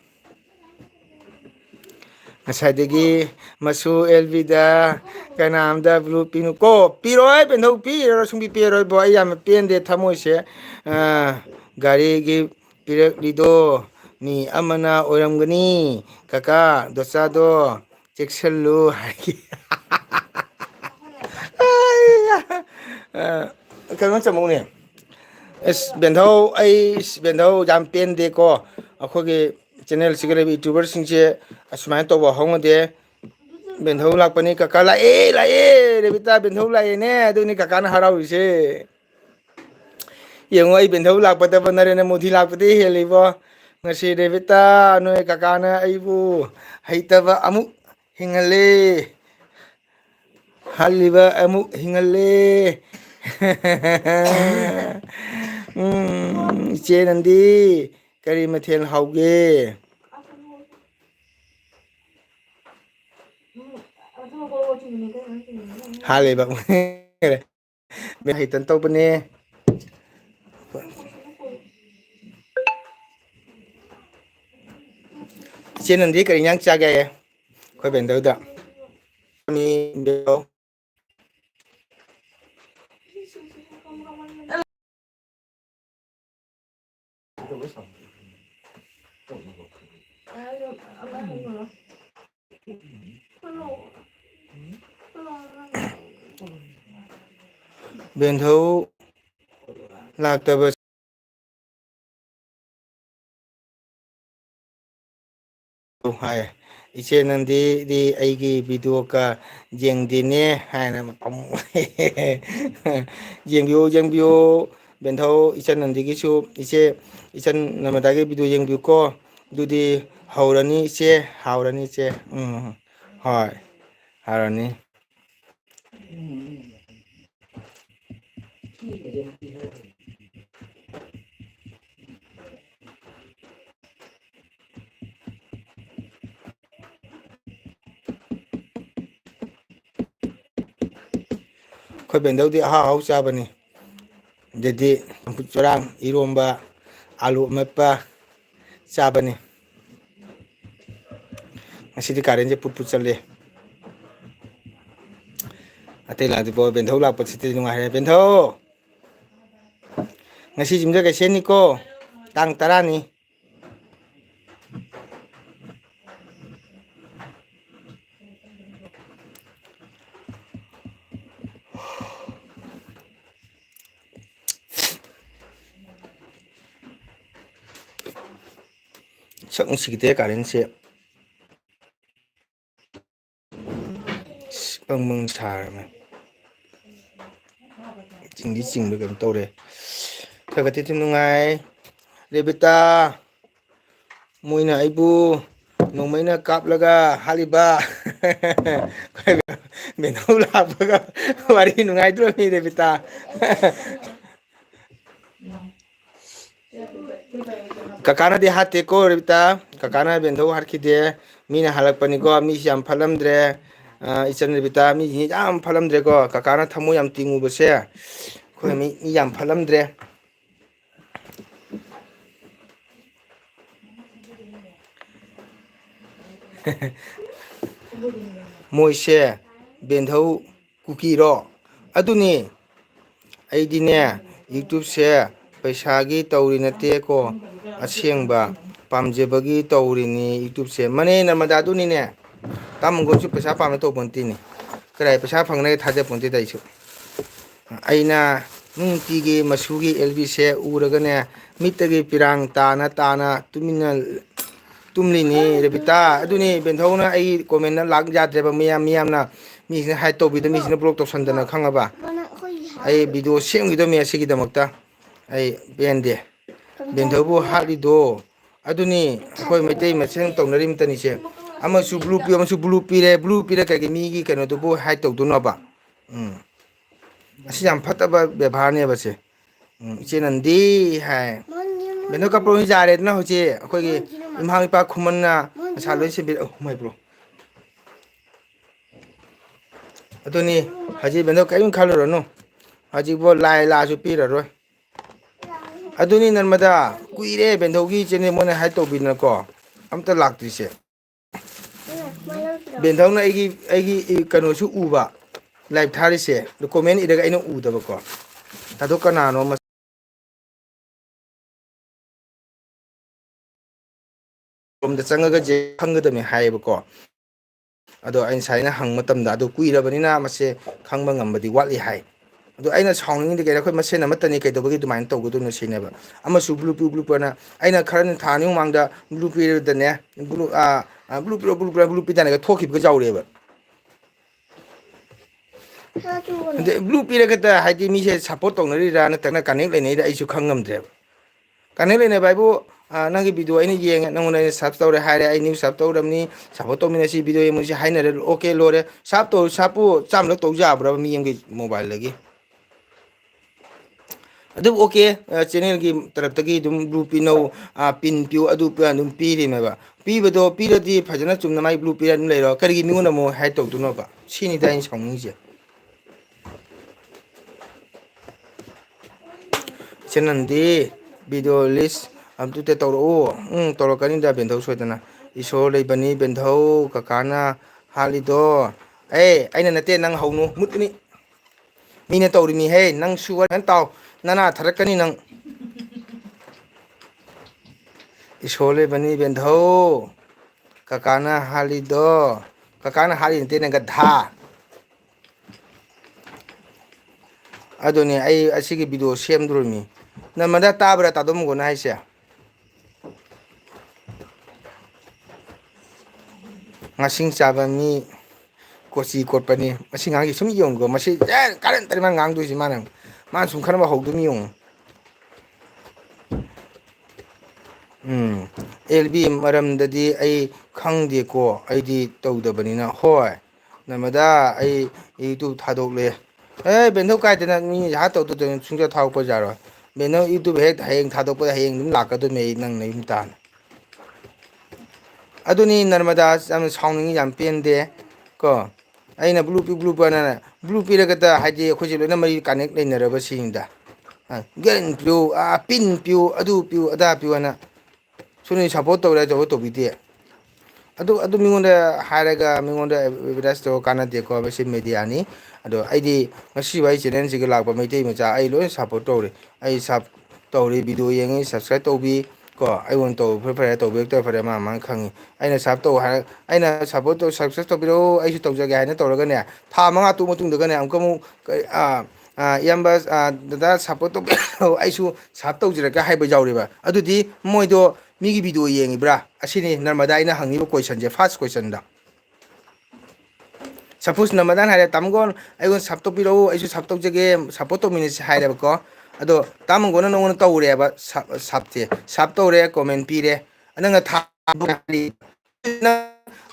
Nasadegi masu elvida kanamda blue pinuko piroi bendo piro sumbi piroi boy yam pende thamose gari gi pirak lido ni amana oramgani kaka dosado cheksellu hagi kan chamone es bendo jam pende ko akhoge channel sigare youtuber singche asmai to ba hongde benthau lakpani kaka la revita benthau la ne aduni kaka na harau ise yengo ai benthau lakpada banare ne modi lakpade helibo ngasi revita no kaka na aibu haitaba amu hingale haliba amu hingale che nandi kari mathel hauge Haleba. Bên hay tấn tâu bên nè. Trên lần đi cái nhang cha gai. Khôi bên đâu đó. Mi đâu. Bên thấu lạc tờ bờ hai iche nandi di aigi video ka jeng dine hai na pom jeng bio bên thấu iche nandi ki su iche namadagi video jeng bio ko du di haurani iche hai harani khôi bên đâu đi hao cha bani jadi orang iromba alu mepa cha bani ngasi di karen je put chale ate la di bo ben thau la pat siti nungai hai ben thau ngasi jimja ka sen ni ko tang tara ni sak ngsi te karen se mong thar ma ching được cái tàu đấy theo cái tin nungai rebita mui na ibu nong mai na kap laga haliba ben hau la baga wari nungai tu mi rebita kakana di hati ko rebita kakana ben hau har khide mi na halak pani ko mi siam phalam dre ichen rebita mi hi jam phalam dre ko kakana thamu yam tingu bose ko mi yam phalam dre moise ben thau cookie ro aduni aidine youtube se paisa gi tawri nate ko asengba pamjebagi tawri ni youtube se mane namada duni ne tamgo su paisa pam to bonti ni krai paisa phangne thaje bonti dai su aina nungti masugi lb se uraga ne mitagi pirang tana tumina tumli ni rebita aduni benthona ai comment na lag ja dreba miyam na mi se hai to bi de mi se block to sandana khangaba ai video sem gi do me se gi damakta ai bende benthobu hali do aduni khoi meitei masen tongnarim tani se ama su blue pire ka gi mi gi kano to bu hai to do no ba asi yam phataba bebhar ne ba se chenandi hai beno ka pro jare na hoche khoi gi imhang pa khumanna saloi se bi mai bro aduni haji beno kaim khalo no haji bo lai la su pi ro aduni narmada kuire bendhogi chene mona hai to bin ko amta lakti se bendhong na aigi kanu su uba live thari se do comment ida ga ina u da ko ta do kana no rom da changa ga je khang da me hai ba ko ado ain sai na hang matam da do kuira bani na mase khangba ngam badi watli hai ado aina chawning de ga khoi masen amatani kai do bagi du main to go do no sine ba ama su blue na aina kharan thani mangda blue da ne blue da ne ga thoki ga jawre ba de blue ga ta haji mi se support tong nari ra na ta na connect le nei da ai su khangam de connect le ne bai bu nangi video ai ni yeng nang na sub tawre haire ai new sub tawramni support to mina si video mu si haina re okay lore sapu cham lo to ja bra mi yeng mobile lagi ꯑꯗꯨꯕꯨ okay ꯆꯦꯅꯦꯜꯒꯤ ꯇꯔꯞꯇꯒꯤ ꯑꯗꯨꯝ blue ꯄꯤꯅꯧ pin ꯄꯤꯌꯨ ꯑꯗꯨ ꯑꯗꯨꯝ ꯄꯤꯔꯤꯅꯦꯕ ꯄꯤꯕꯗꯣ ꯄꯤꯔꯗꯤ ꯐꯖꯅ ꯆꯨꯝꯅ ꯃꯥꯏ blue ꯄꯤꯔ ꯑꯗꯨꯝ ꯂꯩꯔꯣ ꯀꯔꯤꯒꯤ ꯃꯤꯉꯣꯟꯗ ꯑꯃꯨꯛ ꯍꯥꯏꯠ ꯇꯧꯗꯣꯏꯅꯣꯕ ꯁꯤꯅꯤꯗ ꯑꯩꯅ ꯁꯥꯎꯅꯤꯡꯉꯤꯁꯦ ꯆꯦꯅꯟꯗꯤ ꯚꯤꯗꯤꯑꯣ ꯂꯤꯁ ꯑꯝꯇ ꯇꯧꯔꯛꯎ ꯇꯧꯔꯛꯀꯅꯤꯗ ꯕꯦꯟꯊꯧ ꯁꯣꯏꯗꯅ ꯏꯁꯣꯔ ꯂꯩꯕꯅꯤ ꯕꯦꯟꯊꯧ ꯀꯀꯥꯅ ꯍꯥꯠꯂꯤꯗꯣ ꯑꯩꯅ ꯅꯠꯇꯦ ꯅꯪ ꯍꯧꯅꯨ ꯃꯨꯠꯀꯅꯤ ꯃꯤꯅ ꯇꯧꯔꯤꯅꯤꯍꯦ ꯅꯪ ꯁꯨ ꯇꯥꯎ ꯅꯅꯥ ꯊꯥꯔꯛꯀꯅꯤ ꯅꯪ ꯏꯁꯣꯔ ꯂꯩꯕꯅꯤ ꯕꯦꯟꯙꯧ ꯀꯀꯥꯅ ꯍꯥꯠꯂꯤꯗꯣ ꯀꯀꯥꯅ ꯍꯥꯠꯂꯤ ꯅꯠꯇꯦ ꯅꯪ ꯒꯙꯥ ꯑꯗꯨꯅꯦ ꯑꯩ ꯑꯁꯤꯒꯤ ꯚꯤꯗꯤꯑꯣ ꯁꯦꯝꯗꯣꯔꯤꯃꯤ ꯅꯃꯗ ꯇꯥꯕ꯭ꯔꯥ ꯇꯥꯗꯣꯃꯒꯣꯅ ꯍꯥꯏꯁꯦ ꯉꯁꯤꯡ ꯆꯥꯕ ꯃꯤ ꯀꯣꯆꯤ ꯀꯣꯠꯄꯅꯤ ꯃꯁꯤ ꯉꯥꯡꯁꯤ ꯁꯨꯝ ꯌꯦꯡꯉꯨꯀꯣ ꯃꯁꯤ ꯀꯥꯔꯟ ꯇꯥꯔꯤ ꯃꯥ ꯉꯥꯡꯗꯣꯏꯁꯤ ꯃꯥꯅ ꯁꯨꯝ ꯈꯟꯅꯕ ꯍꯧꯗꯣꯏꯅꯤ ꯌꯦꯡꯉꯨ ꯑꯦꯜꯕꯤ ꯃꯔꯝꯗꯗꯤ ꯑꯩ ꯈꯪꯗꯦꯀꯣ ꯑꯩꯗꯤ ꯇꯧꯗꯕꯅꯤꯅ ꯍꯣꯏ ꯅꯔꯃꯗꯥ ꯑꯩ ꯌꯨꯇꯨꯕ ꯊꯥꯗꯣꯛꯂꯦ ꯕꯦꯟꯊꯧ ꯀꯥꯏꯗꯅ ꯃꯤ ꯇꯧꯗꯣꯏ ꯁꯨꯡꯖ ꯊꯥꯗꯣꯛꯄ ꯌꯥꯔꯣꯏ ꯕꯦꯟꯅꯪ ꯌꯨꯇꯨꯕ ꯍꯦꯛ ꯍꯌꯦꯡ ꯊꯥꯗꯣꯛꯄꯗ ꯍꯌꯦꯡ ꯑꯗꯨꯝ ꯂꯥꯛꯀꯗꯣꯏꯅꯤ ꯑꯩ ꯅꯪ ꯅꯌꯨꯝ ꯇꯥꯟꯅ ꯑꯗꯨꯅꯤ ꯅꯔꯃꯗꯥ ꯌꯥꯝꯅ ꯁꯥꯎꯅꯤꯡꯉꯤ ꯌꯥꯝ ꯄꯦꯟꯗꯦ ꯀꯣ ꯑꯩꯅ ꯕ꯭ꯂꯨ ꯄꯤꯌꯨꯅ ꯕ꯭ꯂꯨ ꯄꯤꯔꯒꯇ ꯍꯥꯏꯗꯤ ꯑꯩꯈꯣꯏꯁꯦ ꯂꯣꯏꯅ ꯃꯔꯤ ꯀꯥꯅꯦꯛ ꯂꯩꯅꯔꯕꯁꯤꯡꯗ ꯒꯟ ꯄꯤꯌꯨ ꯄꯤꯟ ꯄꯤꯌꯨ ꯑꯗꯨ ꯄꯤꯌꯨ ꯑꯗꯥ ꯄꯤꯌꯨꯅ ꯁꯨꯅꯤ ꯁꯞꯄꯣꯔꯠ ꯇꯧꯔꯦ ꯁꯞꯄꯣꯔꯠ ꯇꯧꯕꯤꯗꯦ ꯑꯗꯨ ꯃꯤꯉꯣꯟꯗ ꯍꯥꯏꯔꯒ ꯃꯤꯉꯣꯟꯗ ꯑꯦꯗꯚꯔꯇꯥꯏꯁ ꯇꯧꯔ ꯀꯥꯟꯅꯗꯦꯀꯣ ꯃꯁꯤ ꯃꯦꯗꯤꯌꯥꯅꯤ ꯑꯗꯣ ꯑꯩꯗꯤ ꯉꯁꯤꯕꯨ ꯑꯩ ꯆꯦꯅꯦꯜꯁꯤꯒ ꯂꯥꯛꯄ ꯃꯩꯇꯩ ꯃꯆꯥ ꯑꯩ ꯂꯣꯏꯅ ꯁꯞꯄꯣꯔꯠ ꯇꯧꯔꯤ ꯑꯩ ꯇꯧꯔꯤ ꯚꯤꯗꯤꯑꯣ ꯌꯦꯡꯉꯤ ꯁꯞꯁꯀ꯭ꯔꯥꯏꯕ ꯇꯧꯕꯤ ꯀꯣ ꯑꯩꯉꯣꯟꯗ ꯇꯧꯕ ꯐꯔꯦ ꯇꯧꯕꯤꯔꯛꯇꯕ ꯐꯔꯦ ꯃꯥꯅ ꯈꯪꯉꯤ ꯑꯩꯅ ꯁꯞ ꯇꯧ ꯍꯥꯏꯔ ꯑꯩꯅ ꯁꯞꯄꯣꯔꯠ ꯇꯧ ꯁꯞꯁꯀ꯭ꯔꯥꯏꯕ ꯇꯧꯕꯤꯔꯛꯎ ꯑꯩꯁꯨ ꯇꯧꯖꯒꯦ ꯍꯥꯏꯅ ꯇꯧꯔꯒꯅꯦ ꯊꯥ 5 ꯃꯇꯨꯡꯗꯒꯅꯦ ꯑꯃꯨꯛꯀ ꯑꯃꯨꯛ ꯏꯌꯥꯝꯕ ꯗꯗꯥ ꯁꯞꯄꯣꯔꯠ ꯇꯧꯕꯤ ꯑꯩꯁꯨ ꯁꯞ ꯇꯧꯖꯔꯛꯀꯦ ꯍꯥꯏꯕ ꯌꯥꯎꯔꯤꯕ ꯑꯗꯨꯗꯤ ꯃꯣꯏꯗꯣ ꯃꯤꯒꯤ ꯚꯤꯗꯤꯑꯣ ꯌꯦꯡꯉꯤꯕ꯭ꯔꯥ ꯑꯁꯤꯅꯤ ꯅꯔꯃꯗꯥ ꯑꯩꯅ ꯍꯪꯉꯤꯕ ꯀꯣꯏꯁꯟꯁꯦ ꯐꯥꯔꯁ ꯀꯣꯏꯁꯟꯗ ꯁꯄꯣꯁ ꯅꯔꯃꯗꯥꯅ ꯍꯥꯏꯔꯦ ꯇꯥꯃꯣꯒꯣꯟ ꯑꯩꯉꯣꯟꯗ ꯁꯞ ꯇꯧꯕꯤꯔꯛꯎ ꯑꯩꯁꯨ ꯁꯞ ꯇꯧꯖꯒꯦ ꯁꯞꯄꯣꯔꯠ ꯇꯧꯃꯤꯟꯅꯁꯤ ꯍꯥꯏꯔꯦꯕꯀꯣ ꯑꯗꯣ ꯇꯥꯃꯣꯒꯣꯟꯅ ꯅꯉꯣꯟꯗ ꯇꯧꯔꯦꯕ ꯁꯞꯁꯦ ꯁꯞ ꯇꯧꯔꯦ ꯀꯣꯃꯦꯟ ꯄꯤꯔꯦ ꯅꯪꯅ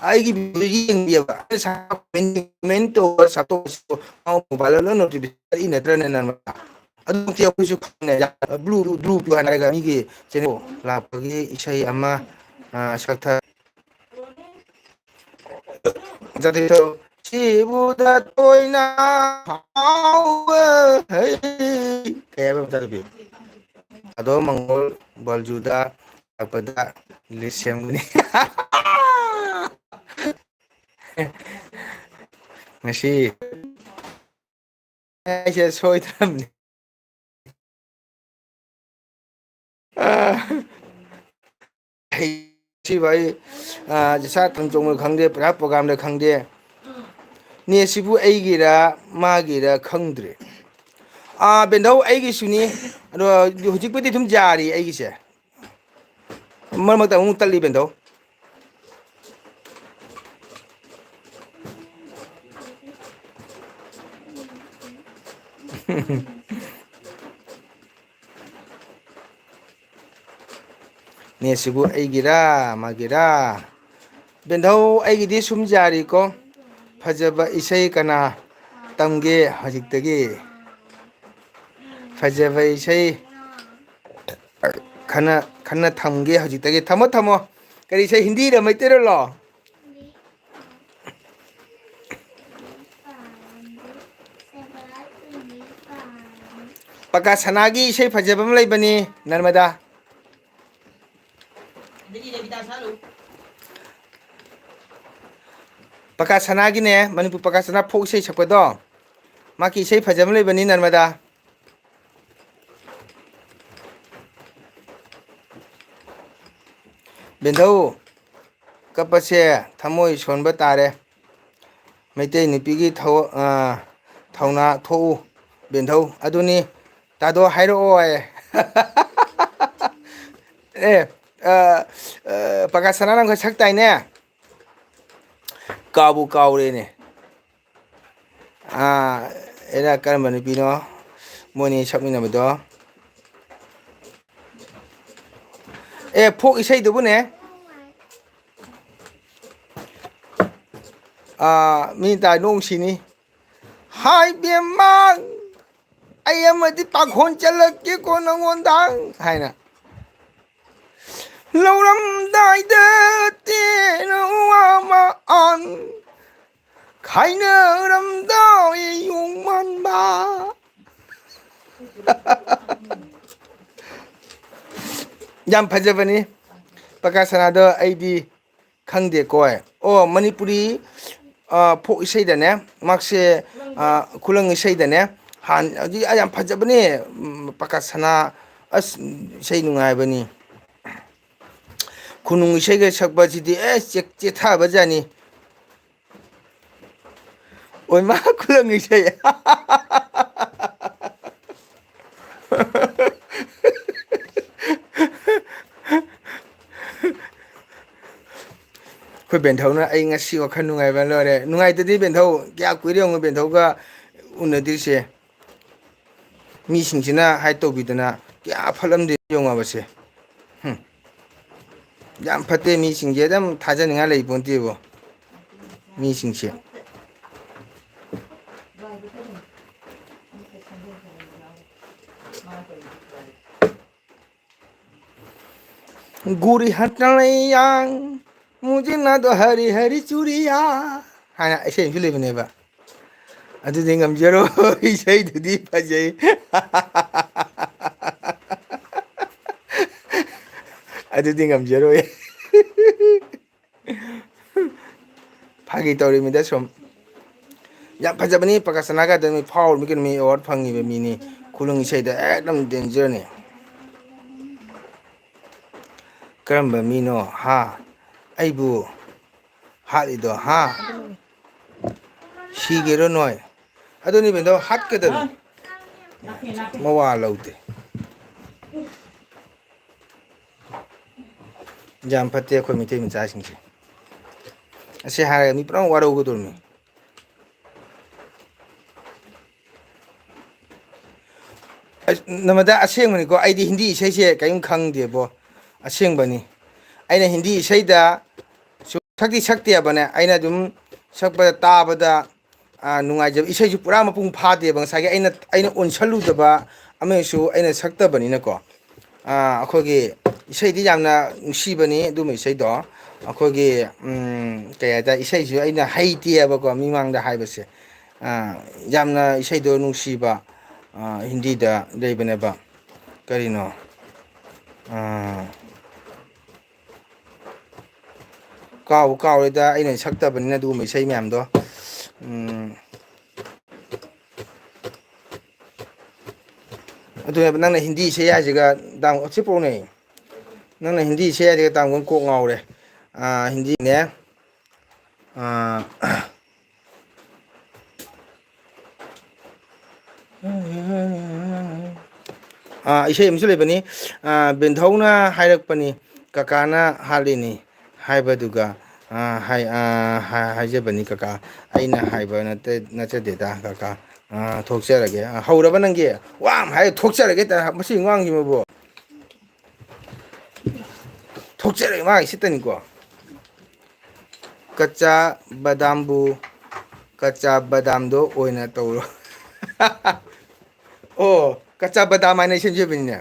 ꯑꯩꯒꯤ ꯚꯤꯗꯤꯑꯣ ꯌꯦꯡꯕꯤꯑꯕ ꯅꯠꯇ꯭ꯔꯅꯦ ꯅꯔꯃꯗꯥ ꯑꯗꯨꯃꯛꯇꯤ ꯑꯩꯈꯣꯏꯁꯨ ꯕ꯭ꯂꯨ ꯄꯤꯌꯨ ꯍꯥꯏꯔꯒ ꯃꯤꯒꯤ ꯆꯦꯅꯦꯜ ꯂꯥꯛꯄꯒꯤ ꯏꯁꯩ ꯑꯃ ꯁꯛꯊ ꯁꯤꯕꯨꯗ ꯇꯣꯏꯅ ꯐꯥꯎꯕ ꯀꯩ ꯍꯥꯏꯕ ꯃꯆꯥꯅꯨꯄꯤ ꯑꯗꯣ ꯃꯪꯒꯣꯜ ꯕꯜꯖꯨꯗ ꯂꯥꯛꯄꯗ ꯂꯤꯁ ꯁꯦꯝꯒꯅꯤ ꯉꯁꯤ ꯑꯩꯁꯦ ꯁꯣꯏꯗ꯭ꯔꯕꯅꯤ ꯁꯤꯕꯨ ꯑꯩ ꯆꯥꯛ ꯆꯣꯡꯕ ꯈꯪꯗꯦ ꯄꯨꯔꯥ ꯄ꯭ꯔꯣꯒꯥꯝꯗ ꯈꯪꯗꯦ ꯅꯦꯠꯁꯤꯕꯨ ꯑꯩꯒꯤꯔ ꯃꯥꯒꯤꯔ ꯈꯪꯗ꯭ꯔꯦ ꯕꯦꯟꯙꯧ ꯑꯩꯒꯤꯁꯨꯅꯤ ꯑꯗꯣ ꯍꯧꯖꯤꯛꯄꯨꯗꯤ ꯑꯗꯨꯝ ꯌꯥꯔꯤ ꯑꯩꯒꯤꯁꯦ ꯃꯔꯛ ꯃꯔꯛꯇ ꯑꯃꯨꯛ ꯇꯠꯂꯤ ꯕꯦꯟꯙꯧ ꯅꯦꯠꯁꯤꯕꯨ ꯑꯩꯒꯤꯔ ꯃꯥꯒꯤꯔꯥ ꯕꯦꯟꯙꯧ ꯑꯩꯒꯤꯗꯤ ꯁꯨꯝ ꯌꯥꯔꯤꯀꯣ ꯐꯖꯕ ꯏꯁꯩ ꯀꯅꯥ ꯇꯝꯒꯦ ꯍꯧꯖꯤꯛꯇꯒꯤ ꯐꯖꯕ ꯏꯁꯩ ꯈꯟꯅ ꯊꯝꯒꯦ ꯍꯧꯖꯤꯛꯇꯒꯤ ꯊꯝꯃꯣ ꯀꯔꯤ ꯏꯁꯩ ꯍꯤꯟꯗꯤꯔ ꯃꯩꯇꯩꯔꯣꯜꯂꯣ ꯄꯀꯥ ꯁꯅꯥꯒꯤ ꯏꯁꯩ ꯐꯖꯕ ꯑꯃ ꯂꯩꯕꯅꯤ ꯅꯔꯃꯗꯥ ꯄꯀꯥ ꯁꯅꯥꯒꯤꯅꯦ ꯃꯅꯤꯄꯨꯔ ꯄꯀꯥ ꯁꯅꯥ ꯐꯣꯛ ꯏꯁꯩ ꯁꯛꯄꯗꯣ ꯃꯥꯒꯤ ꯏꯁꯩ ꯐꯖꯕ ꯂꯩꯕꯅꯤ ꯅꯔꯃꯗꯥ ꯕꯦꯟꯙꯧ ꯀꯞꯄꯁꯦ ꯊꯃꯣꯏ ꯁꯣꯟꯕ ꯇꯥꯔꯦ ꯃꯩꯇꯩ ꯅꯨꯄꯤꯒꯤ ꯊꯧꯅꯥ ꯊꯣꯛꯎ ꯕꯦꯟꯙꯧ ꯑꯗꯨꯅꯤ ꯇꯥꯗꯣ ꯍꯥꯏꯔꯛꯑꯣ ꯄꯀꯥ ꯁꯅꯥꯅ ꯑꯃꯈꯛ ꯁꯛ ꯇꯥꯏꯅꯦ ꯀꯥꯎꯕꯨ ꯀꯥꯎꯔꯦꯅꯦ ꯑꯩꯅ ꯀꯔꯝꯕ ꯅꯨꯄꯤꯅꯣ ꯃꯣꯏꯅꯤ ꯁꯛꯃꯤꯟꯅꯕꯗꯣ ꯐꯣꯛ ꯏꯁꯩꯗꯨꯕꯨꯅꯦ ꯃꯤ ꯇꯥꯏ ꯅꯣꯡꯁꯤꯅꯤ ꯍꯥꯏ ꯕꯦꯝꯃ ꯑꯩ ꯑꯃꯗꯤ ꯄꯥꯈꯣꯟ ꯆꯠꯂꯛꯀꯦꯀꯣ ꯅꯪꯉꯣꯟꯗ ꯍꯥꯏꯅ ꯂꯧꯔꯝꯗꯥꯏꯗ ꯇꯦꯅ ꯋꯥꯃ ꯑꯟ ꯈꯥꯏꯅꯔꯝꯗꯥꯏ ꯌꯣꯡ ꯃꯥꯟꯕ ꯌꯥꯝ ꯐꯖꯕꯅꯤ ꯄꯀꯥ ꯁꯅꯥꯗꯣ ꯑꯩꯗꯤ ꯈꯪꯗꯦꯀꯣ ꯑꯣ ꯃꯅꯤꯄꯨꯔꯤ ꯐꯣꯛ ꯏꯁꯩꯗꯅꯦ ꯃꯥꯁꯦ ꯈꯨꯂꯪ ꯏꯁꯩꯗꯅꯦ ꯍꯧꯖꯤꯛ ꯌꯥꯝ ꯐꯖꯕꯅꯦ ꯄꯀꯥ ꯁꯅꯥ ꯑꯁ ꯏꯁꯩ ꯅꯨꯡꯉꯥꯏꯕꯅꯤ ꯈꯨꯅꯨꯡ ꯏꯁꯩꯒ ꯁꯛꯄꯁꯤꯗꯤ ꯆꯦꯊꯕꯖꯥꯠꯅꯤ ꯑꯣꯏ ꯃꯥ ꯈꯨꯂꯪ ꯏꯁꯩ ꯑꯩꯈꯣꯏ ꯕꯦꯟꯊꯧꯅ ꯑꯩ ꯉꯁꯤ ꯋꯥꯈꯜ ꯅꯨꯡꯉꯥꯏꯕ ꯂꯣꯏꯔꯦ ꯅꯨꯡꯉꯥꯏꯇꯗꯤ ꯕꯦꯟꯊꯧ ꯀꯌꯥ ꯀꯨꯏꯔꯦ ꯌꯦꯡꯉꯣ ꯕꯦꯟꯊꯧꯒ ꯎꯅꯗ꯭ꯔꯤꯁꯦ ꯃꯤꯁꯤꯡꯁꯤꯅ ꯍꯥꯏ ꯇꯧꯕꯤꯗꯅ ꯀꯌꯥ ꯐꯠꯂꯝꯗꯦ ꯌꯦꯡꯉꯕꯁꯦ ꯌꯥꯝ ꯐꯠꯇꯦ ꯃꯤꯁꯤꯡꯁꯦ ꯑꯗꯨꯝ ꯊꯥꯖꯅꯤꯡꯉꯥꯏ ꯂꯩ ꯄꯣꯟꯇꯦꯕꯣ ꯃꯤꯁꯤꯡꯁꯦ गुरी हटनैया मुझे ना दो हरी हरी चूड़िया हाना इसे इम्फिल लेबनेबा अदुदि ngamjero इसाइदुदि फजै अदुदि ngamjero फागी तौरिमिदा सोम ꯌꯥꯝ ꯐꯖꯕꯅꯤ ꯄꯀꯥ ꯁꯅꯥꯒꯗ ꯃꯤ ꯐꯥꯎꯔꯃꯤ ꯀꯩꯅꯣ ꯃꯤ ꯑꯦꯋꯥꯔꯗ ꯐꯪꯉꯤꯕ ꯃꯤꯅꯤ ꯈꯨꯅꯨꯡ ꯏꯁꯩꯗ ꯑꯦꯛꯗꯝ ꯗꯦꯟꯖꯔꯅꯤ ꯀꯔꯝꯕ ꯃꯤꯅꯣ ꯍꯥ ꯑꯩꯕꯨ ꯍꯥꯠꯂꯤꯗꯣ ꯍꯥ ꯁꯤꯒꯦꯔꯣ ꯅꯣꯏ ꯑꯗꯨꯅꯤ ꯕꯦꯟꯗꯣ ꯍꯥꯠꯀꯗꯕꯅꯤ ꯃꯋꯥ ꯂꯧꯗꯦ ꯌꯥꯝ ꯐꯠꯇꯦ ꯑꯩꯈꯣꯏ ꯃꯩꯇꯩ ꯃꯆꯥꯁꯤꯡꯁꯦ ꯑꯁꯤ ꯍꯥꯏꯔꯒ ꯃꯤ ꯄꯨꯔꯥ ꯋꯥꯔꯧꯒꯗꯧꯔꯤꯅꯤ ꯅꯃꯗ ꯑꯁꯦꯡꯕꯅꯤꯀꯣ ꯑꯩꯗꯤ ꯍꯤꯟꯗꯤ ꯏꯁꯩꯁꯦ ꯀꯔꯤꯝ ꯈꯪꯗꯦꯕꯣ ꯑꯁꯦꯡꯕꯅꯤ ꯑꯩꯅ ꯍꯤꯟꯗꯤ ꯏꯁꯩꯗ ꯁꯛꯇꯤ ꯁꯛꯇꯦꯕꯅꯦ ꯑꯩꯅ ꯑꯗꯨꯝ ꯁꯛꯄꯗ ꯇꯥꯕꯗ ꯅꯨꯡꯉꯥꯏꯖꯕ ꯏꯁꯩꯁꯨ ꯄꯨꯔꯥ ꯃꯄꯨꯡ ꯐꯥꯗꯦꯕ ꯉꯁꯥꯏꯒꯤ ꯑꯩꯅ ꯑꯣꯟꯁꯜꯂꯨꯗꯕ ꯑꯃꯁꯨ ꯑꯩꯅ ꯁꯛꯇꯕꯅꯤꯅꯀꯣ ꯑꯩꯈꯣꯏꯒꯤ ꯏꯁꯩꯗꯤ ꯌꯥꯝꯅ ꯅꯨꯡꯁꯤꯕꯅꯤ ꯑꯗꯨꯝꯕ ꯏꯁꯩꯗꯣ ꯑꯩꯈꯣꯏꯒꯤ ꯀꯩ ꯍꯥꯏꯇꯥꯔꯦ ꯏꯁꯩꯁꯨ ꯑꯩꯅ ꯍꯩꯇꯦꯕꯀꯣ ꯃꯤꯃꯥꯡꯗ ꯍꯥꯏꯕꯁꯦ ꯌꯥꯝꯅ ꯏꯁꯩꯗꯣ ꯅꯨꯡꯁꯤꯕ ꯍꯤꯟꯗꯤꯗ ꯂꯩꯕꯅꯦꯕ ꯀꯔꯤꯅꯣ ꯀꯥꯎꯔꯦꯗ ꯑꯩꯅ ꯁꯛꯇꯕꯅꯤꯅ ꯑꯗꯨꯒꯨꯝꯕ ꯏꯁꯩ ꯃꯌꯥꯝꯗꯣ ꯑꯗꯨꯅꯦꯕ ꯅꯪꯅ ꯍꯤꯟꯗꯤ ꯏꯁꯩ ꯍꯥꯏꯁꯤꯒ ꯁꯤꯄ꯭ꯔꯣꯅꯦ ꯅꯪꯅ ꯍꯤꯟꯗꯤ ꯏꯁꯩ ꯍꯥꯏꯁꯤꯒ ꯇꯥꯡꯒꯣꯟ ꯀꯣꯛ ꯉꯥꯎꯔꯦ ꯍꯤꯟꯗꯤꯅꯦ ꯏꯁꯩ ꯑꯃꯁꯨ ꯂꯩꯕꯅꯤ ꯕꯦꯟꯙꯧꯅ ꯍꯥꯏꯔꯛꯄꯅꯤ ꯀꯀꯥꯅ ꯍꯥꯠꯂꯤꯅꯤ ꯍꯥꯏꯕꯗꯨꯒ ꯍꯥꯏꯖꯕꯅꯤ ꯀꯀꯥ ꯑꯩꯅ ꯍꯥꯏꯕ ꯅꯠꯆꯗꯦꯗ ꯀꯀꯥ ꯊꯣꯛꯆꯔꯒꯦ ꯍꯧꯔꯕ ꯅꯪꯒꯤ ꯋꯥ ꯑꯃ ꯍꯥꯏ ꯊꯣꯛꯆꯔꯒꯦ ꯃꯁꯤ ꯉꯥꯡꯁꯤꯃꯕꯣ ꯊꯣꯛꯆꯔꯒꯦ ꯃꯥꯒꯤ ꯁꯤꯠꯇꯅꯤꯀꯣ ꯀच्चा ꯕꯗꯥꯝꯕꯨ ꯀच्चा ꯕꯗꯥꯝꯗꯣ ꯑꯣꯏꯅ ꯇꯧꯔꯣ ꯑꯣ ꯀच्चा ꯕꯗꯥꯝ ꯍꯥꯏꯅ ꯁꯦꯝꯖꯕꯅꯤꯅꯦ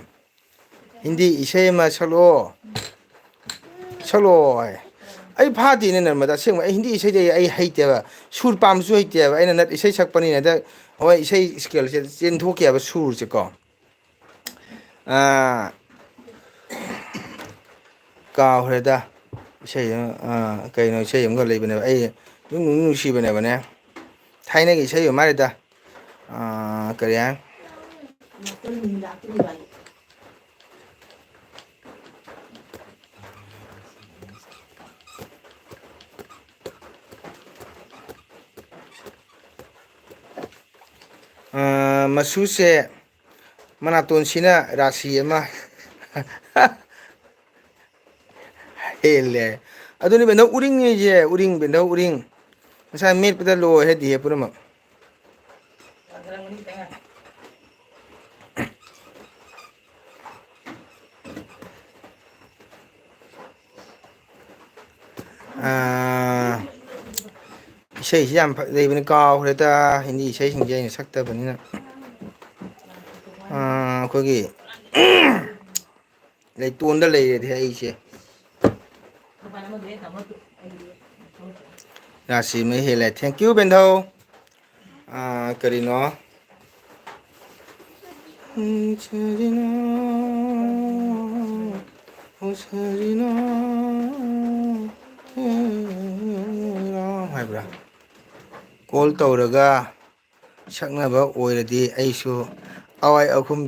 ꯍꯤꯟꯗꯤ ꯏꯁꯩ ꯑꯃ ꯁꯛꯂꯛꯑꯣ ꯁꯛꯂꯛꯑꯣ ꯑꯩ ꯐꯥꯗꯦꯅꯦ ꯅꯔꯃꯗ ꯑꯁꯦꯡꯕ ꯑꯩ ꯍꯤꯟꯗꯤ ꯏꯁꯩꯗꯤ ꯑꯩ ꯍꯩꯇꯦꯕ ꯁꯨꯔ ꯄꯥꯝꯕꯁꯨ ꯍꯩꯇꯦꯕ ꯑꯩꯅ ꯏꯁꯩ ꯁꯛꯄꯅꯤꯅ ꯍꯣꯏ ꯏꯁꯩ ꯏꯁꯀꯦꯜꯁꯦ ꯆꯦꯟꯊꯣꯛꯈꯤꯕ ꯁꯨꯔꯁꯦꯀꯣ ꯀꯥꯎꯈ꯭ꯔꯦꯗ ꯏꯁꯩ ꯀꯩꯅꯣ ꯏꯁꯩ ꯑꯃꯒ ꯂꯩꯕꯅꯦꯕ ꯑꯩ ꯅꯨꯡꯁꯤꯕꯅꯦꯕꯅꯦ ꯊꯥꯏꯅꯒꯤ ꯏꯁꯩ ꯑꯃ ꯃꯥꯜꯂꯦꯗ ꯀꯔꯤ ꯍꯥꯏ ꯃꯁꯨꯁꯦ ꯃꯅꯥꯇꯣꯟꯁꯤꯅ ꯔꯥꯁꯤ ꯑꯃ ꯍꯦꯜꯂꯦ ꯑꯗꯨꯅꯤ ꯕꯦꯟꯗꯧ ꯎꯔꯤꯡꯅꯤꯁꯦ ꯎꯔꯤꯡ ꯕꯦꯟꯗꯧ ꯎꯔꯤꯡ ꯉꯁꯥꯏ ꯃꯦꯠꯄꯗ ꯂꯣꯏꯔꯦ ꯄꯨꯝꯅꯃꯛ ꯏꯁꯩꯁꯤ ꯌꯥꯝ ꯂꯩꯕꯅꯤ ꯀꯥꯎꯈ꯭ꯔꯦꯗ ꯍꯤꯟꯗꯤ ꯏꯁꯩꯁꯤꯡꯁꯦ ꯑꯩꯅ ꯁꯛꯇꯕꯅꯤꯅ ꯑꯩꯈꯣꯏꯒꯤ ꯂꯩꯇꯣꯟꯗ ꯂꯩꯔꯗꯤ ꯑꯩꯁꯦ ꯔꯥꯁꯤ ꯑꯃ ꯍꯦꯜꯂꯦ ꯊꯦꯡꯀ꯭ꯌꯨ ꯕꯦꯟꯙꯧ ꯀꯔꯤꯅꯣ ꯍꯥꯏꯕ꯭ꯔꯥ ꯀꯣꯜ ꯇꯧꯔꯒ ꯁꯛꯅꯕ ꯑꯣꯏꯔꯗꯤ ꯑꯩꯁꯨ ꯑꯋꯥꯏ ꯑꯈꯨꯝ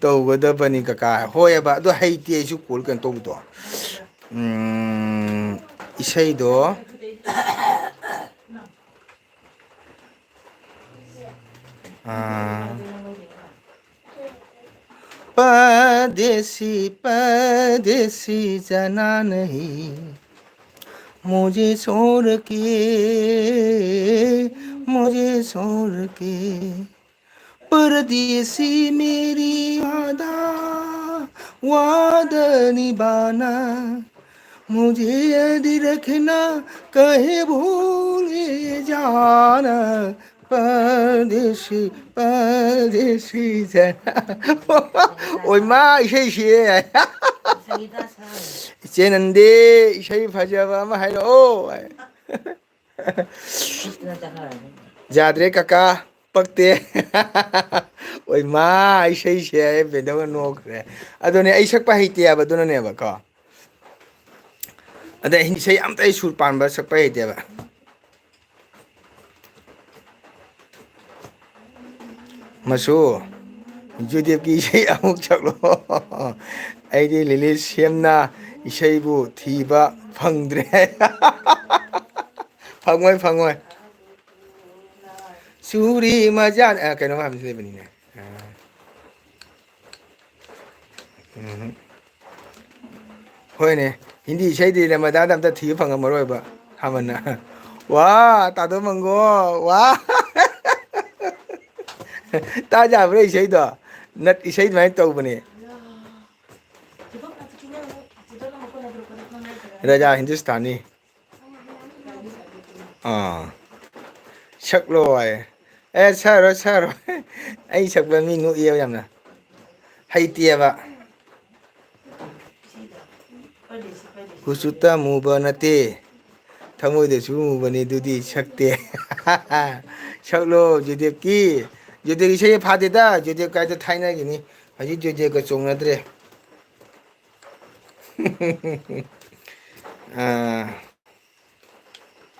ꯇꯧꯒꯗꯕꯅꯤ ꯀꯀꯥ ꯍꯣꯏꯑꯕ ꯑꯗꯣ ꯍꯩꯇꯦ ꯑꯩꯁꯨ ꯀꯣꯜ ꯀꯩꯅꯣ ꯇꯧꯕꯗꯣ ꯏꯁꯩꯗꯣ परदेसी परदेसी जाना नहीं मुझे छोड़ के परदेसी मेरी वादा निभाना मुझे याद रखना कहे भूले जाना परदेसी परदेसी जाना ओय मा इसे इचे नंदे इसे फजबा मा हाइरो जादरे काका पक्ते ओय मा इसे बेदव नोखरे अदोने अई सकपा हेते अब अदुननेबको अदा इसे अमता अई सुर पानबा सकपा हेतेबा मसु जुदेव की इसे अमुक सकलो अईदी लिली सेमना इसेबु थीबा फंगद्रे फंगोय सूरी मजान कनो हमसे बनीने होइने हिंदी इसेदी रमदान अमता थीबा फंगमरोयबा हमना वाह तादो मंगो वाह ताजाब्रे इसेदो नट इसे दुमाय तौबने राजा हिंदुस्तानी सकलो ए सरो अई सकबा मी नुइयो यामना हैतिएबा हुसुता मुबा नते थमोइदसु मुबने दुदी सकते सकलो जुदेव की जुदेव इसे फादेदा जुदेव कायदा थाइनागिनी हजि जुदेव का चोंगनद्रे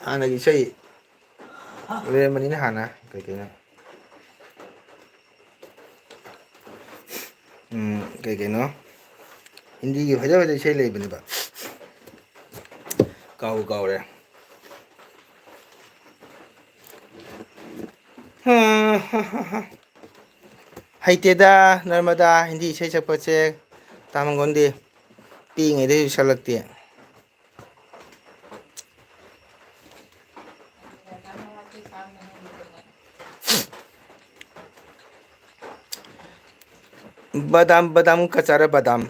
हानागी इसे लेमनिना हाना कइकैना कइकैनो हिंदी की फजा फजा इसे लेबनेबा काउरे हैतेदा नर्मदा हिंदी इसे सकपचे तामंगोंदी पीङैदे सलक्ते बादाम बादाम कचारा बादाम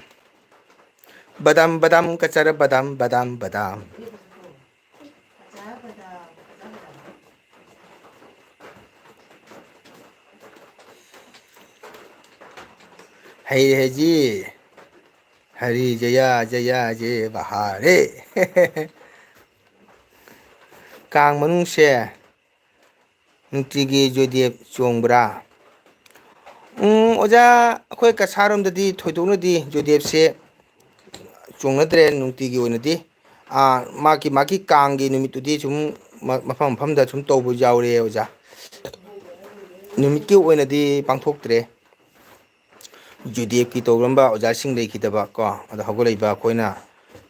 बादाम बादाम कचारा बादाम बादाम बादाम है जी हरी जया जया जे बहारे कांग मनुसे नुक्तिगी जोदेव चोंब्रा ओजा अखोय कसारोमददी थोइदोकनदी जोदेव से चोंगनद्रे नुक्तिगी ओइनदी माकी कांगी नुमितुदी सुम मफम मफमदा सुम तौबु यावरे ओजा नुमितकी ओइनदी पांथोक्तरे जुदेव की तौरंबा ओजासिंग लेखिदबा को अदा हगोलैबा अखोयना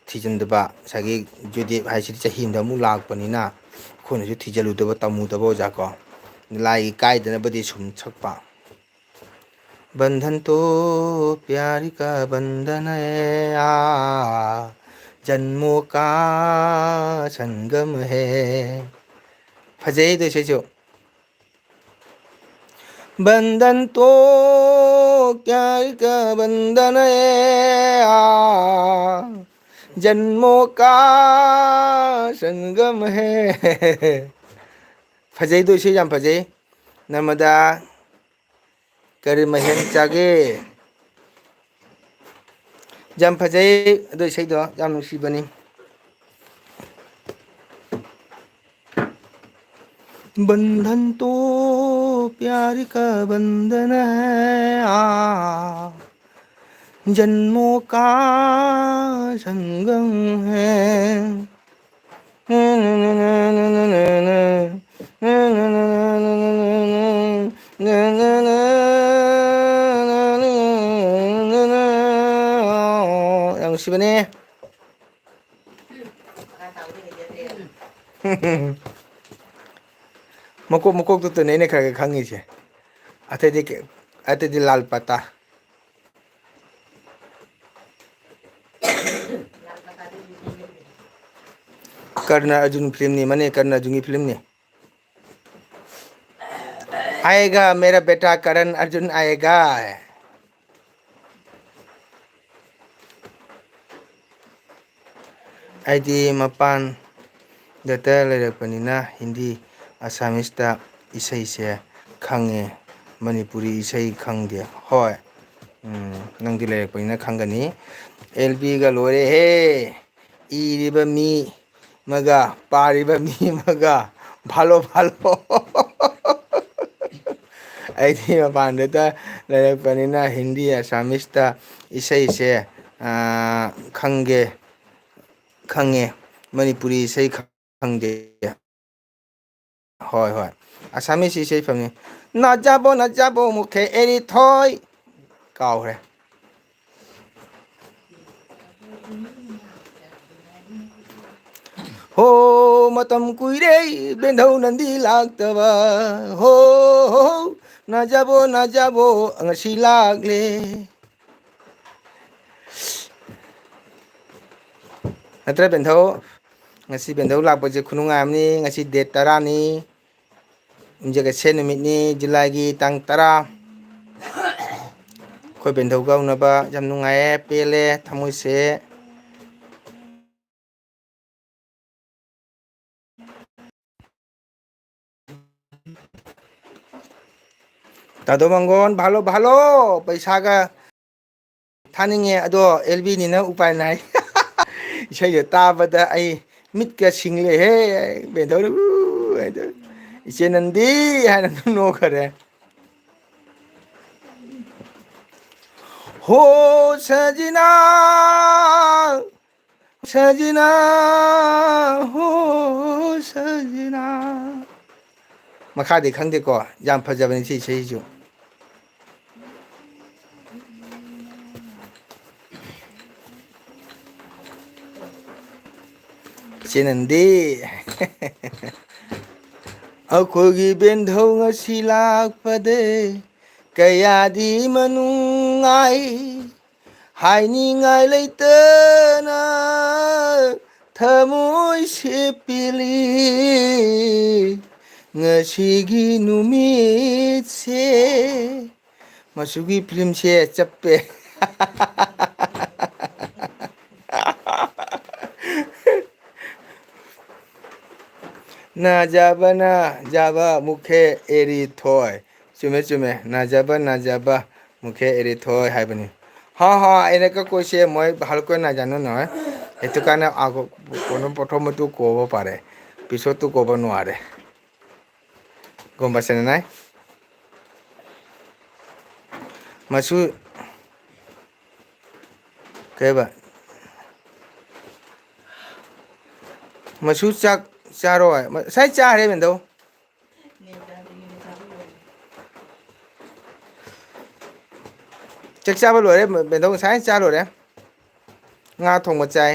थीजनदबा सागी जुदेव हाइसिदि चहीमदा मु लाकपनिना अखोयनासु थीजलुदबा तमुदबा ओजा को लाई कायदनबदी सुम छकपा बंधन तो प्यार का बंधन है जन्मों का संगम है फजई दे जो बंधन तो प्यार का बंधन है जन्मों का संगम है फजई दो इसे जाम फजई नर्मदा ꯀꯔꯤ ꯃꯍꯦꯟ ꯆꯥꯒꯦ ꯌꯥꯝ ꯐꯖꯩ ꯑꯗꯨ ꯏꯁꯩꯗꯣ ꯌꯥꯝ ꯅꯨꯡꯁꯤꯕꯅꯤ बंधन तो प्यार का बंधन है जन्मों का संगम है yang sebenarnya mokok mokok tu nene kagak khangi che ate di lal pata करना अर्जुन फिल्म नहीं मने करना अर्जुन की फिल्म नहीं आएगा मेरा बेटा करण अर्जुन आएगा आईडी मपान दता लेरपनिना हिंदी असमिस्ता इसई से खंगे मणिपुरी इसई खंगे होय नंदी लेरपनिना खंगनी एलबी गा लोरे हे इरिबा मी मगा पारिबा मी मगा भालो भालो आईडी मपान दता लेरपनिना हिंदी असमिस्ता इसई से खंगे खंगे मणिपुरी इसई खंगे होय होय आसामीस इसई फंगे नाजाबो मुखे एरी थोय कावरे हो मतम कुइरे बेंधौ नंदी लागतबा हो नाजाबो ngasi lagle natra benthau ngasi benthau lakpa je khununga amni ngasi date 10 ni jaga se numit ni July gi tang 10 khoi benthau ga unaba jam nungae pele thamoi se दादो मंगन भालो भालो पैसा का थानिंगे अदो एलबी नि ना उपाय नाय इसे ताबदा आई मिट का सिंगले हे बेदो इसे नंदी हाना नो करे हो सजना सजना हो सजना मखादी खंगदेको याम फजबनी सी सहीजु चेनंदी अखोगी बेंधौ ngasi lakpade kayadi manungai hainingai leitana thamoi sepili ngasigi numit se masugi film se chappe ना जाबा मुखे एरी थोय चुमे चुमे ना जाबा मुखे एरी थोय हाइबनी हाँ हाँ एने का कोइसे মই ভালকৈ না জানো নহয় এটো কানে আগো কোনো প্ৰথমটো ক'ব পাৰে পিছতো ক'ব নোৱাৰে গম পাইছে নাই মাসু কেবা মাসু চাক चारो है सही चार है बेंदो चेक चाबा लोरे बेंदो सही चार लोरे nga thong ma chai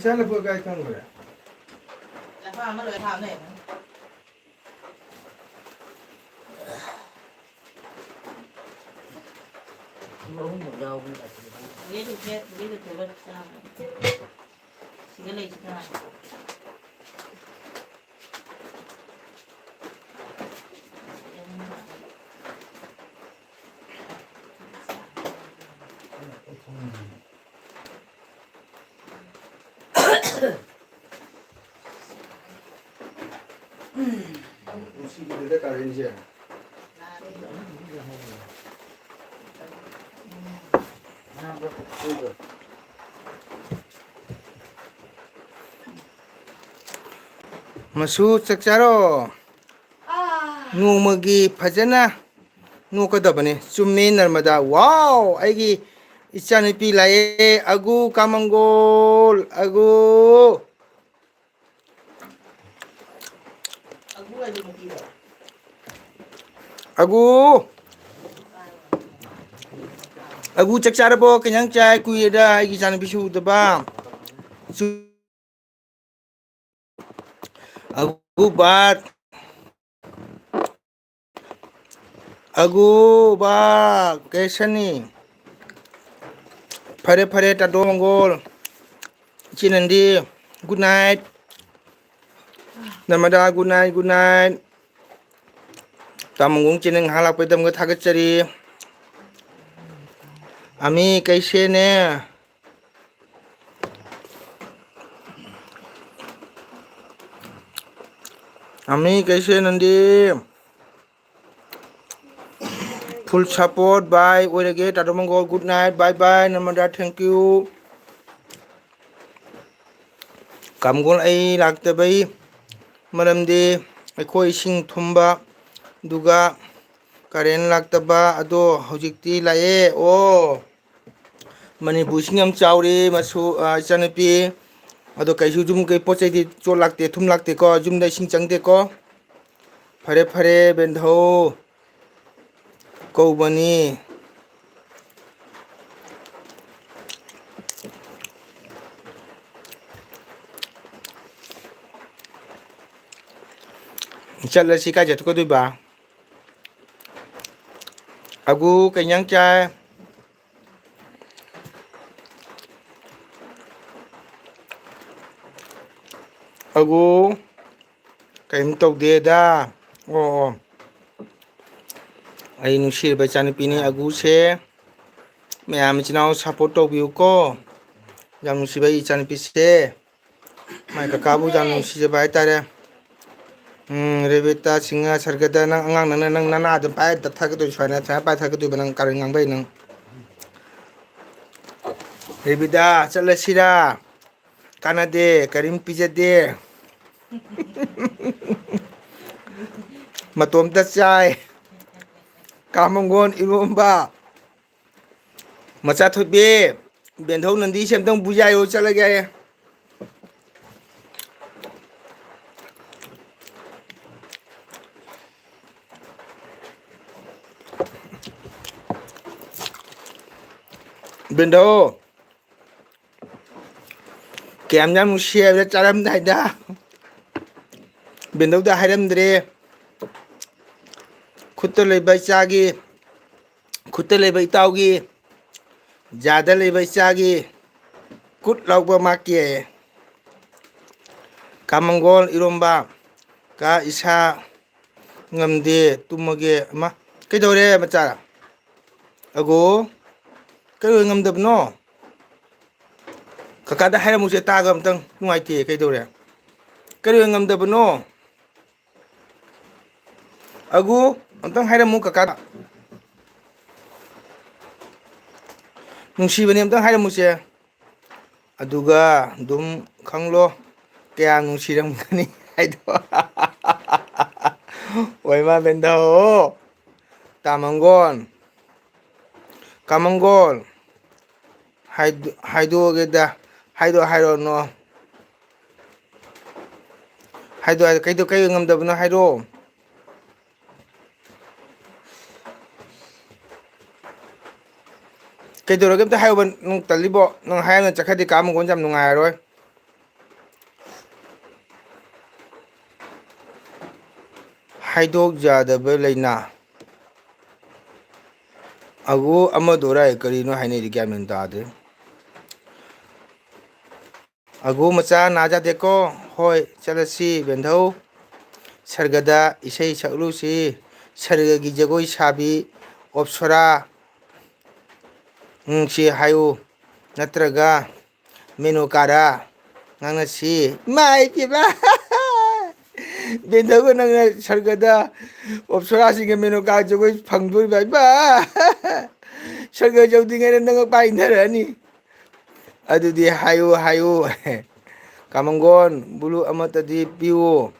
Sao là vừa gai thằng rồi? Là hoa nó lời thảo này. Ghế được chết, ghế được thừa vật sao? Chỉ cái này chỉ cái này. 음식이 다 이제. Masu cakcaro. Ngumagi phajana nukadabane chummi narmada wow aigi ichanipi lae agu kamangol agu Agu là gì mà kỳ vậy? agu agu cakcarabo kenyang chai kuida aigi chanipi su daba su agu bat agu ba kesani phare phare tado mongol chinandi good night Namada good night good night tamung chineng halak pedam ga thagachari ami kaise ne ami kaise nandi full support bye oirage tado mongol good night bye bye namada thank you kamgol ai lakte bai maramdi akhoi sing thumba duga karen laktaba ado hojikti lae o manipur singam chauri masu chanapi ado kaisu jum kai pochai di chol lakte thum lakte ko jum dai sing changde ko phare phare bendho ko bani chala si ka jet ko dui ba agu kenyang chai agu kaim tok de da o ai nu shir ba chan pini agu se me am chinao support to view ko jam nu si ba i chan pi se mai ka kabu jam nu si ba tare Rebeta singa sargada nang angang nang nana adem pai da thak tu chwana cha pai thak tu banang kar ngang bai nang Rebida chala sira kanade karim pijade matom ta chai kamongon iromba macha thobe bendhau nandi semtang bujayo chala gaya Bendo kèm nhang share ra charam dai da Bendo da hairam dre khutta lei bai chagi khutta lei bai taugi jada lei bai chagi kut laukba makie kamangol iromba ka isa ngamde tumage ma kaidore macha ago cái ngâm đập nó cả đã hay là một chế ta gầm tăng ngoài thì cái đâu đấy cái ngâm đập nó agu ông tăng hay là một cả nung si bên em tăng hay là một chế aduga dum khang lo kaya nung si đang cái hay đó vậy mà bên đâu tamanggon kamangol haido geda haido no haido kai ngamdab no haido kai do gam ta haibo nung talibo nung haina chakhadi kamangol jam nungai roi haido jada ba leina agu amadora karino haineri kya min tade agu macha naja deko hoi chalasi bendhau sargada isai saklu si sarga gi jagoi sabi opsora si hayu natraga menu kara ngana si mai piba bendhau nang sargada opsora si ge menu ka jagoi phangdoi bai ba sarga jodi ngai nang pai narani adudi hayu hayu kamangon bulu amatadi piu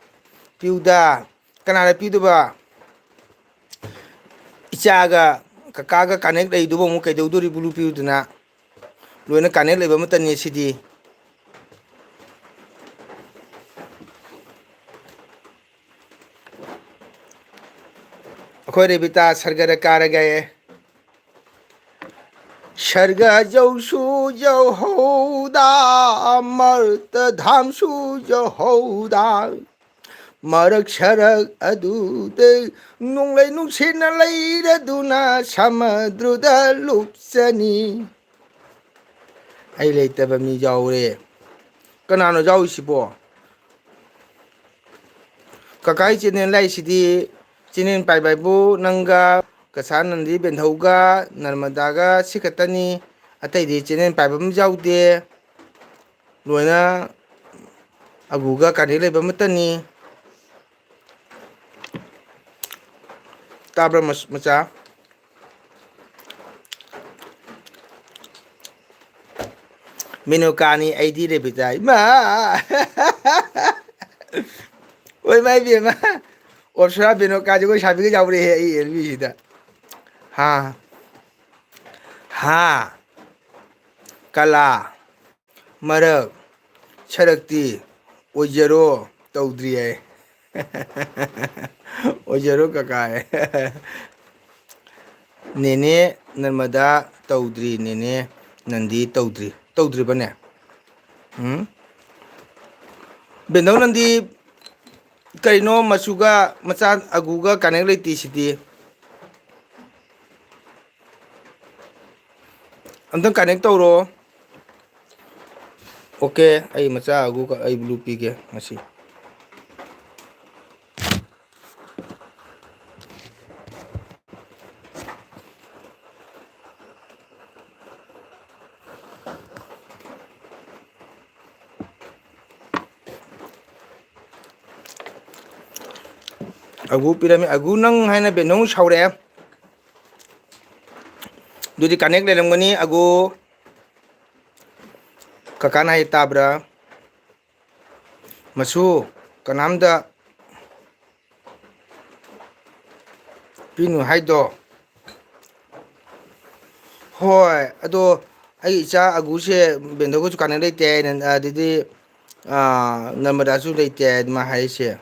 piuda kanara piuduba ichaga kakaga connect leiduba mu kaiduduri bulu piuduna loina connect leiba matani sidi akhoi rebita sargara karagaye sarga jausu jau hoda mart dhamsu jau hoda marak sarak adu te nunglai nungsina laira duna samadruda lupsani ai leitaba mi jaure kanano jau sibo kakai chinen lai sidi chinen pai bai bu nanga kasan nandi bendhauga narmadaga sikatani atai di chinen pai bam jaude loina aguga kani leiba matani tabra macha menu kani ID re bitai ma oi mai bi ma opsra menu ka jo sabi ke jaure he ai elbi sida ha ha kala marak charakti ojero taudri hai ojero kakai nene narmada taudri nene nandi taudri bane bendau nandi karino masuga macha aguga connect leiti sidi amtang connect tawro okay ai macha aguga ai blue pige masi agu pirami agu nang haina benong saure dudi connect lelamgani agu kakana hai tabra masu kanamda pinu haido hoi ado ai cha agu se bendogo chu connect leite didi namada chu leite ma hai se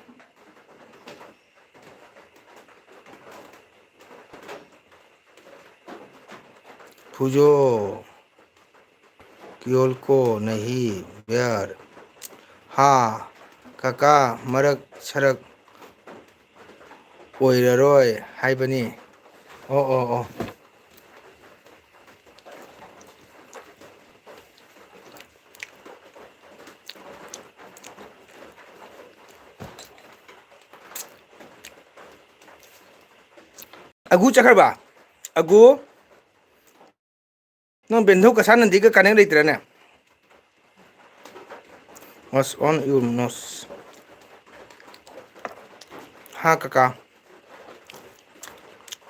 pujo kyol ko nahi bear ha kaka marak sarak oiraroi haibani oh agu chakarba agu nang bendhau kasan nanti ke connect leitrane was on your nose ha kaka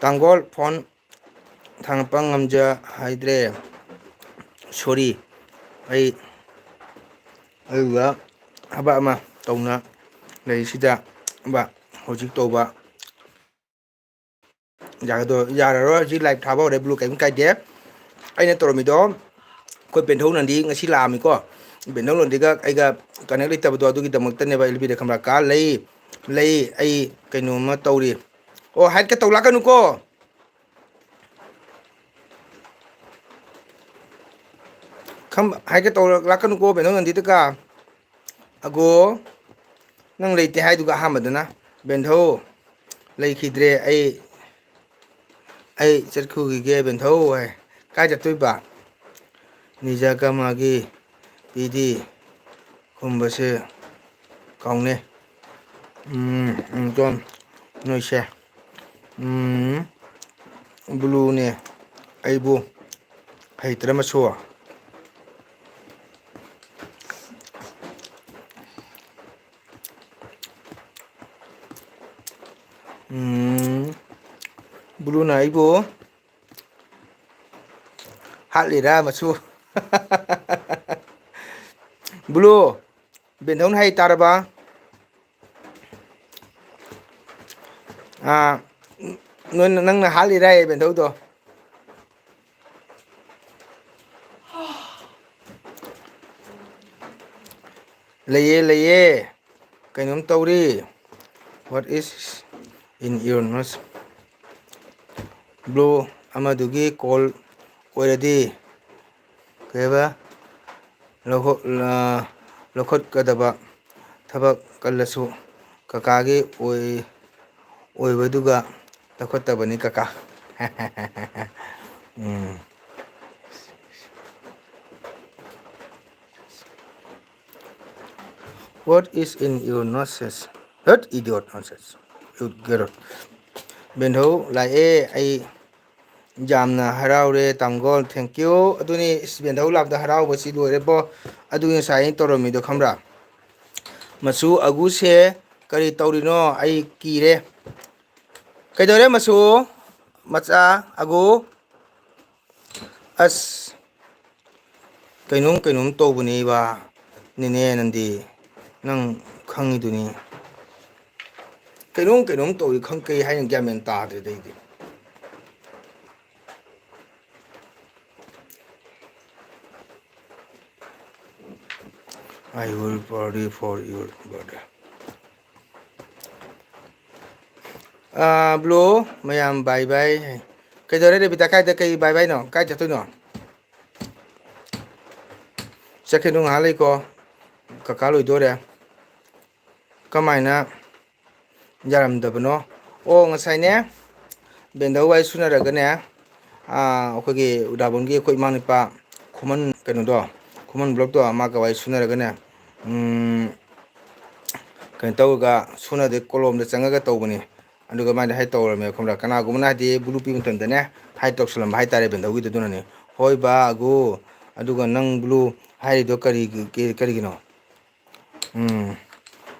tanggol phone thangpang ngamja haidre sorry ai wa haba ma tawna lei sida ba hojik toba jagado yararo ji live thaba ore blue kai de aina toromido ko bendhau nandi ngasi lami ko bendhau nandi ga aiga connect leitabado adugi damakta ne ba ilbi de khamra ka lei ai kaino ma tawri o haid ka tawla kanu ko kham haid ka tawla kanu ko bendhau nandi ka ago nang leite haidu ga hamadana bendhau lei khidre ai ꯑꯩ ꯆꯠꯈꯨꯈꯤꯒꯦ ꯕꯦꯟꯊꯧ ꯍꯥꯏ ꯀꯥꯏ ꯆꯠꯇꯣꯏꯕ ꯅꯤꯖꯀꯃꯥꯒꯤ ꯄꯤꯗꯤ ꯈꯨꯝꯕꯁꯦ ꯀꯥꯎꯅꯦ tone ꯅꯣꯏꯁꯦ ꯕ꯭ꯂꯨꯅꯦ ꯑꯩꯕꯨ ꯍꯩꯇ꯭ꯔꯃꯁꯨ ꯕ꯭ꯂꯨꯅ ꯑꯩꯕꯨ ꯍꯥꯠꯂꯤꯔꯥ ꯃꯁꯨ blue ꯕꯦꯟꯊꯧꯅ ꯍꯩ ꯇꯥꯔꯕ ꯅꯪꯅ ꯍꯥꯠꯂꯤꯔꯥꯌꯦ ꯕꯦꯟꯊꯧꯗꯣ ꯂꯩꯌꯦ ꯂꯩꯌꯦ ꯀꯩꯅꯣꯝ ꯇꯧꯔꯤ ꯋꯥꯠ ꯏꯁ ꯏꯟ ꯌꯣꯔ ꯅꯣꯁ ꯕ꯭ꯂꯨ ꯑꯃꯗꯨꯒꯤ ꯀꯣꯜ ꯑꯣꯏꯔꯗꯤ ꯀꯩꯕ ꯂꯧꯈꯠꯀꯗꯕ ꯊꯕꯛ ꯀꯜꯂꯁꯨ ꯀꯀꯥꯒꯤ ꯑꯣꯏꯕꯗꯨꯒ ꯂꯧꯈꯠꯇꯕꯅꯤ ꯀꯀꯥ What is in your noses? What idiot nonsense? You get it. ꯕꯦꯟꯙꯧ ꯂꯥꯛꯑꯦ ꯑꯩ ꯌꯥꯝꯅ ꯍꯔꯥꯎꯔꯦ ꯇꯥꯡꯒꯣꯜ ꯊꯦꯡꯀ꯭ꯌꯨ ꯑꯗꯨꯅꯤ ꯕꯦꯟꯙꯧ ꯂꯥꯛꯄꯗ ꯍꯔꯥꯎꯕꯁꯤ ꯂꯣꯏꯔꯦꯕꯣ ꯑꯗꯨꯒꯤ ꯉꯁꯥꯏ ꯑꯩꯅ ꯇꯧꯔꯝꯃꯤꯗꯣ ꯈꯪꯕ꯭ꯔꯥ ꯃꯆꯨ ꯑꯒꯨꯁꯦ ꯀꯔꯤ ꯇꯧꯔꯤꯅꯣ ꯑꯩ ꯀꯤꯔꯦ ꯀꯩꯗꯧꯔꯦ ꯃꯆꯨ ꯃꯆꯥ ꯑꯒꯨ ꯑꯁ ꯀꯩꯅꯣꯝ ꯇꯧꯕꯅꯦꯕ ꯅꯦꯅꯦ ꯅꯪꯗꯤ ꯅꯪ ꯈꯪꯉꯤꯗꯨꯅꯤ ꯀꯩꯅꯣꯝ ꯇꯧꯏ ꯀꯩ ꯍꯥꯏꯅ ꯒ꯭ꯌꯥꯟ ꯃꯦꯟ ꯇꯥꯗ꯭ꯔꯦꯗ ꯑꯩꯗꯤ I will party for your birthday. Blue ꯃꯌꯥꯝ ꯕꯥꯏ ꯕꯥꯏ ꯀꯩꯗꯧꯔꯦ ꯔꯦꯕꯤꯇꯥ ꯀꯥꯏꯗ ꯀꯩ ꯕꯥꯏ ꯕꯥꯏꯅꯣ ꯀꯥꯏ ꯆꯠꯇꯣꯏꯅꯣ ꯆꯠꯈꯤꯅꯨ ꯉꯥꯏꯍꯥꯛ ꯂꯩꯀꯣ ꯀꯀꯥ ꯂꯣꯏꯗꯣꯔꯦ ꯀꯃꯥꯏꯅ ꯌꯥꯔꯝꯗꯕꯅꯣ ꯑꯣ ꯉꯁꯥꯏꯅꯦ ꯕꯦꯟꯙꯧ ꯋꯥꯔꯤ ꯁꯨꯅꯔꯒꯅꯦ ꯑꯩꯈꯣꯏꯒꯤ ꯎꯗꯥꯕꯣꯟꯒꯤ ꯑꯩꯈꯣꯏ ꯏꯃꯥ ꯅꯨꯄꯥ ꯈꯨꯃꯟ ꯀꯩꯅꯣꯗꯣ ꯈꯨꯃꯟ ꯕ꯭ꯂꯣꯛꯇꯣ ꯃꯥꯒ ꯋꯥꯔꯤ ꯁꯨꯅꯔꯒꯅꯦ ꯀꯩꯅꯣ ꯇꯧꯔꯒ ꯁꯨꯅꯗꯩ ꯀꯣꯂꯣꯝꯗ ꯆꯪꯉꯒ ꯇꯧꯕꯅꯤ ꯑꯗꯨꯒ ꯃꯥꯏꯅ ꯍꯥꯏ ꯇꯧꯔꯝꯃꯦꯕ ꯈꯪꯕ꯭ꯔꯥ ꯀꯅꯥꯒꯨꯝꯕꯅ ꯍꯥꯏꯗꯤ ꯕ꯭ꯂꯨ ꯄꯤꯕ ꯃꯇꯝꯗꯅꯦ ꯍꯥꯏ ꯇꯧꯁꯜꯂꯝꯕ ꯍꯥꯏꯇꯥꯔꯦ ꯕꯦꯟꯙꯧꯒꯤꯗꯨ ꯑꯗꯨꯅꯅꯦ ꯍꯣꯏ ꯕꯥ ꯑꯒꯨ ꯑꯗꯨꯒ ꯅꯪ ꯕ꯭ꯂꯨ ꯍꯥꯏꯔꯤꯗꯣ ꯀꯔꯤꯒꯤꯅꯣ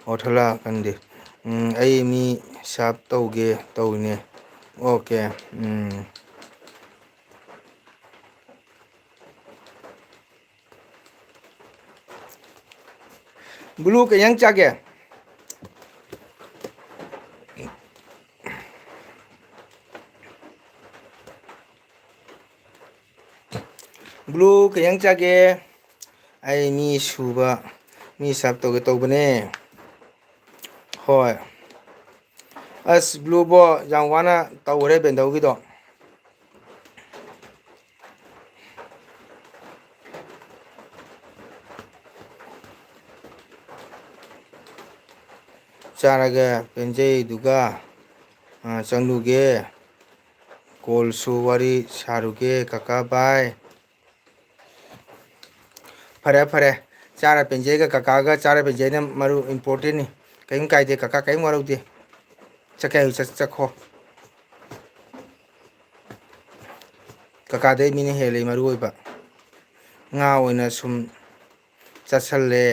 ꯑꯣꯊꯣꯂꯥ ꯀꯟꯗꯦ ꯑꯩ ꯃꯤ ꯁꯥꯞ ꯇꯧꯒꯦ ꯇꯧꯏꯅꯦ ꯑꯣꯀꯦ ꯕ꯭ꯂꯨ ꯀꯩ ꯏꯟꯖꯥꯡ ꯆꯥꯒꯦ ꯕ꯭ꯂꯨ ꯀꯩ ꯏꯟꯖꯥꯡ ꯆꯥꯒꯦ ꯑꯩ ꯃꯤ ꯁꯥꯞ ꯇꯧꯒꯦ ꯇꯧꯕꯅꯦ ꯍꯣꯏ ꯑꯁ ꯕ꯭ꯂꯨꯕꯣ ꯌꯥꯝ ꯋꯥꯅ ꯇꯧꯈꯔꯦ ꯕꯦꯟꯙꯧꯒꯤꯗꯣ ꯆꯥꯔꯒ ꯄꯦꯟꯖꯩꯗꯨꯒ ꯆꯪꯂꯨꯒꯦ ꯀꯣꯜꯁꯨ ꯋꯥꯔꯤ ꯁꯥꯔꯨꯒꯦ ꯀꯀꯥ ꯕꯥꯏ ꯐꯔꯦ ꯆꯥꯔ ꯄꯦꯟꯖꯩꯒ ꯀꯀꯥꯒ ꯆꯥꯔ ꯄꯦꯟꯖꯩꯅ ꯃꯔꯨ ꯏꯝꯄꯣꯔꯇꯦꯟꯅꯤ ꯀꯔꯤꯝ ꯀꯥꯏꯗꯦ ꯀꯀꯥ ꯀꯔꯤꯝ ꯋꯥꯔꯧꯗꯦ ꯆꯠꯀꯦ ꯍꯥꯏꯌꯨ ꯆꯠꯈꯣ ꯀꯀꯥꯗꯩ ꯃꯤꯅ ꯍꯦꯜꯂꯤ ꯃꯔꯨ ꯑꯣꯏꯕ ꯉꯥ ꯑꯣꯏꯅ ꯁꯨꯝ ꯆꯠꯁꯜꯂꯦ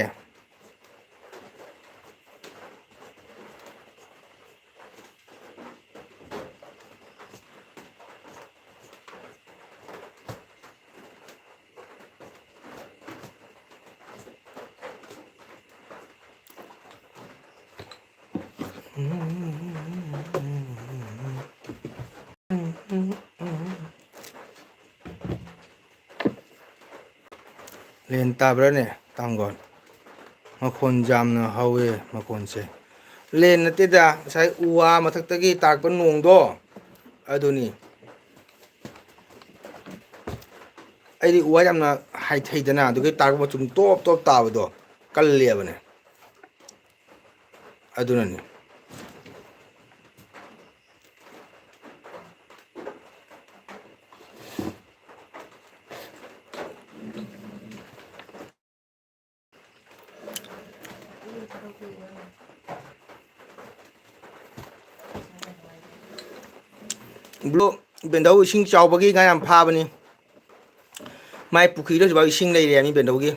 ꯂꯦꯟ ꯇꯥꯕ꯭ꯔꯥꯅꯦ ꯇꯥꯡꯒꯣꯜ ꯃꯈꯣꯟ ꯌꯥꯝꯅ ꯍꯧꯋꯦ ꯃꯈꯣꯟꯁꯦ ꯂꯦꯟ ꯅꯠꯇꯦꯗ ꯉꯁꯥꯏ ꯎ ꯋꯥ ꯃꯊꯛꯇꯒꯤ ꯇꯥꯔꯛꯄ ꯅꯣꯡꯗꯣ ꯑꯗꯨꯅꯤ ꯑꯩꯗꯤ ꯎ ꯋꯥ ꯌꯥꯝꯅ ꯍꯩꯊꯩꯗꯅ ꯑꯗꯨꯒꯤ ꯇꯥꯔꯛꯄ ꯃꯇꯨꯡ ꯇꯣꯞ ꯇꯣꯞ ꯇꯥꯕꯗꯣ ꯀꯜꯂꯦꯕꯅꯦ ꯑꯗꯨꯅꯅꯤ 블루 벤더우 이싱 짜오버기 가양 파버니 마이 부키도 봐 이싱 레이레미 벤더우기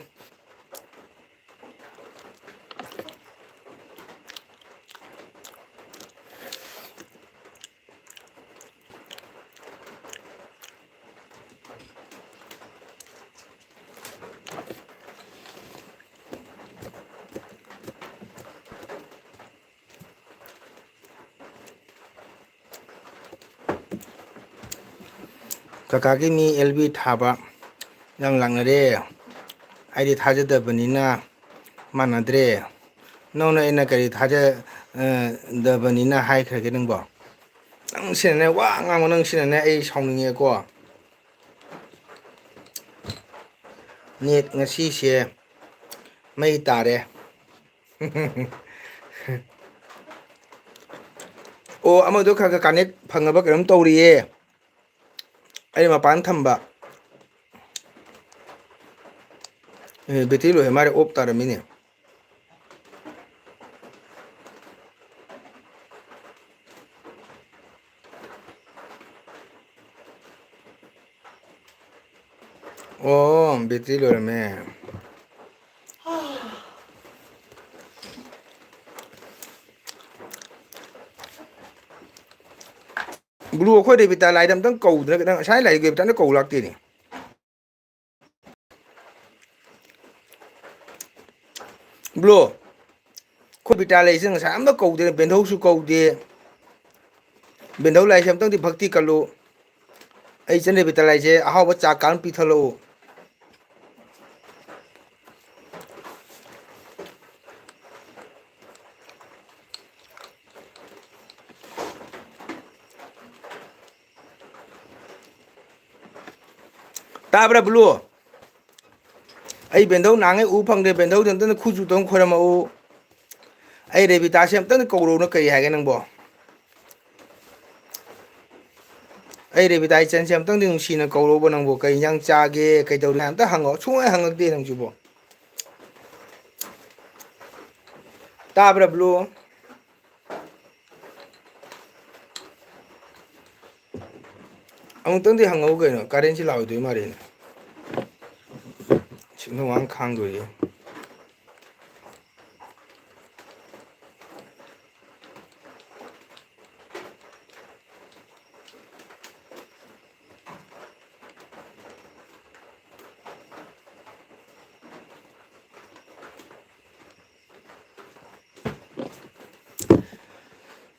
kakaki mi LB thaba yang langnare aidi thajadabnina manadre nona ina kari thaja dabanina hai khage nangbo nang sinane wa ngam nang sinane ai saungninge ko net ngasi se mai tare o amado khaga connect phangaba karam tawriye ai mapan thamba betilo hemare op taramine oh betilo rame blue khoi de bita lai dam tang kou da dang sai lai ge bita na kou lak ti ni blue khoi bita lai sing sa am da kou de ben thau su kou de ben thau lai sam tang di bhakti kalu ai chen de bita lai je a haw ba cha kan pi thalo tabra blue ai ben thau nang ai u phang de ben thau den den khu ju tong khora ma u ai re bita sam tang kou ro na kai ha ge nang bo ai re bita chen sam tang ding si na kou ro bo nang bo kai yang cha ge kai dau lam ta hang o chung ai hang de nang ju bo tabra blue ông tấn thì hàng ngấu cái nó cá đến chỉ lão tuổi mà đến chúng nó ăn khang rồi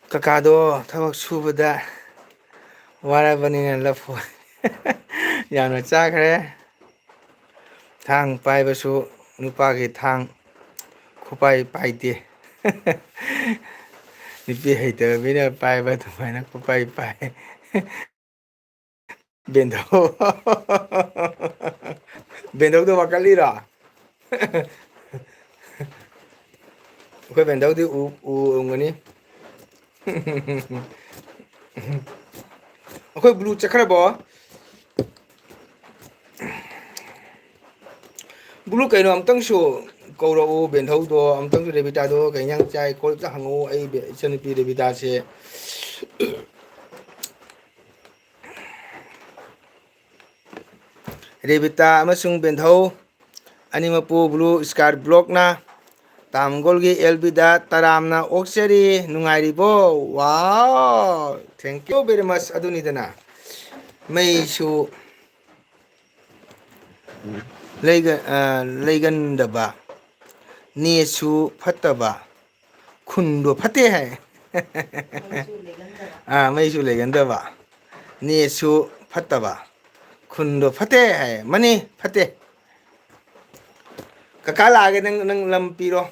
kakado thawak subada warabani na lafo yamna chakre thang pai basu nupa ge thang khupai pai de nipi haiter bina pai ba thumai na khupai pai bendo bendo do wakali ra ko bendo di u ngani okay blue chakra bo blue kai no amtang su ko ro ben thau do amtang su rebita do kai nyang chai ko ta hango ai be chen pi rebita se rebita amasung ben thau animapu blue scar block na tamgol gi elbida taramna okseri nungai ribo wow thank you very much aduni dana mai su leigan daba ni su phataba khundo phate hai mai su leigan daba ni su phataba khundo phate hai mani phate kakala ge nang lampiro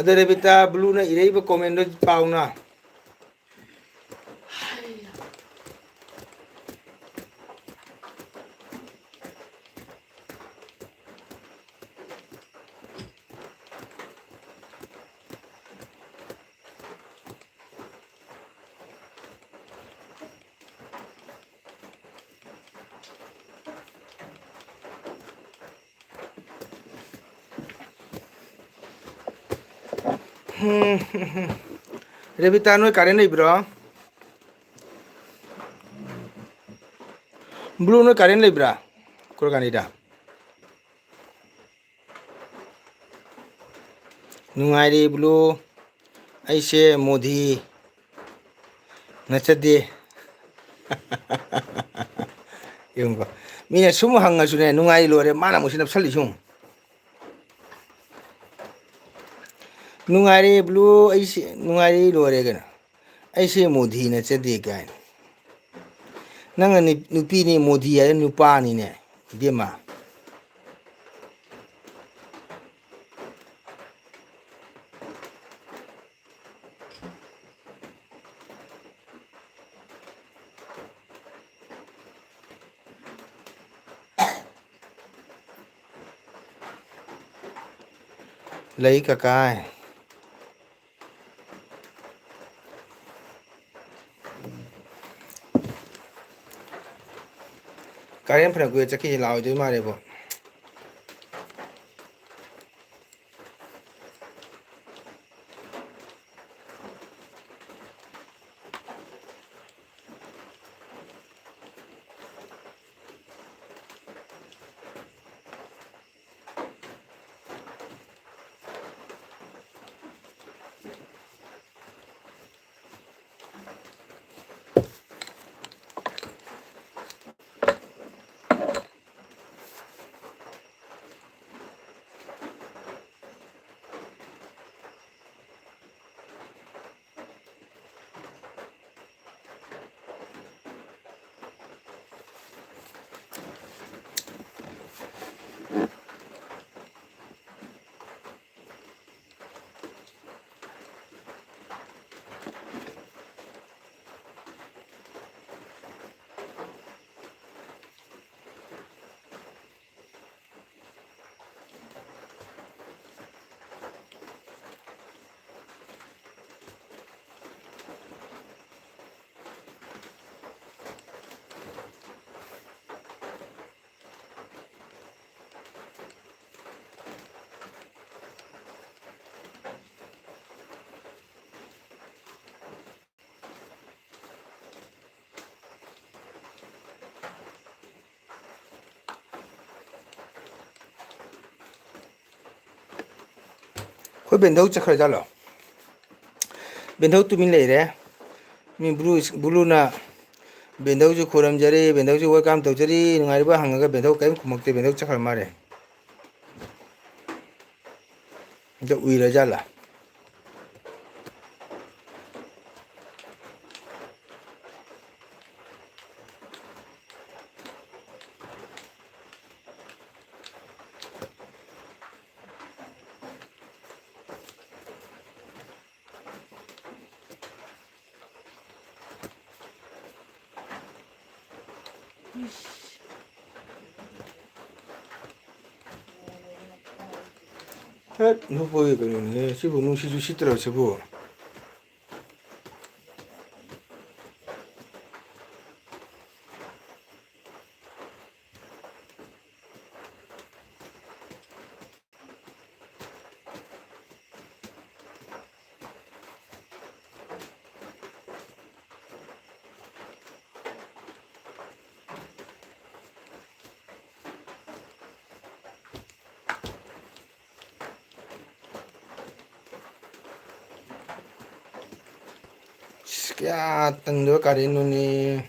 ada rebita blue na irei ba comment do pau na 레비타 노이 가렌 레이브라 블루 노이 가렌 레이브라 코르가니다 नुंगाइरे blue ऐसे Modi नचदे 이런거 미네 스무 한가 중에 नुंगाइ 로레 마나 무시나 살리숑 नुंगाइरे blue ऐसे नुंगाइरे 로레 गना ऐसे Modi नचदे again नंगा नुपीनी मोदी है नुपानीने बेमा lấy cả cái em phải quên chắc khi lao chứ mà để bộ khối biển đâu chắc khởi ra lọ biển đâu tụi mình lấy đấy mình blue na biển đâu chứ khối làm gì biển đâu chứ welcome tàu gì ngày bữa hàng cái biển đâu cái cũng mặc biển đâu chắc khởi mà đấy cho uy ra ra là hết nó vui cái này sư phụ nung sư sư tử sư phụ ya tendo karin ni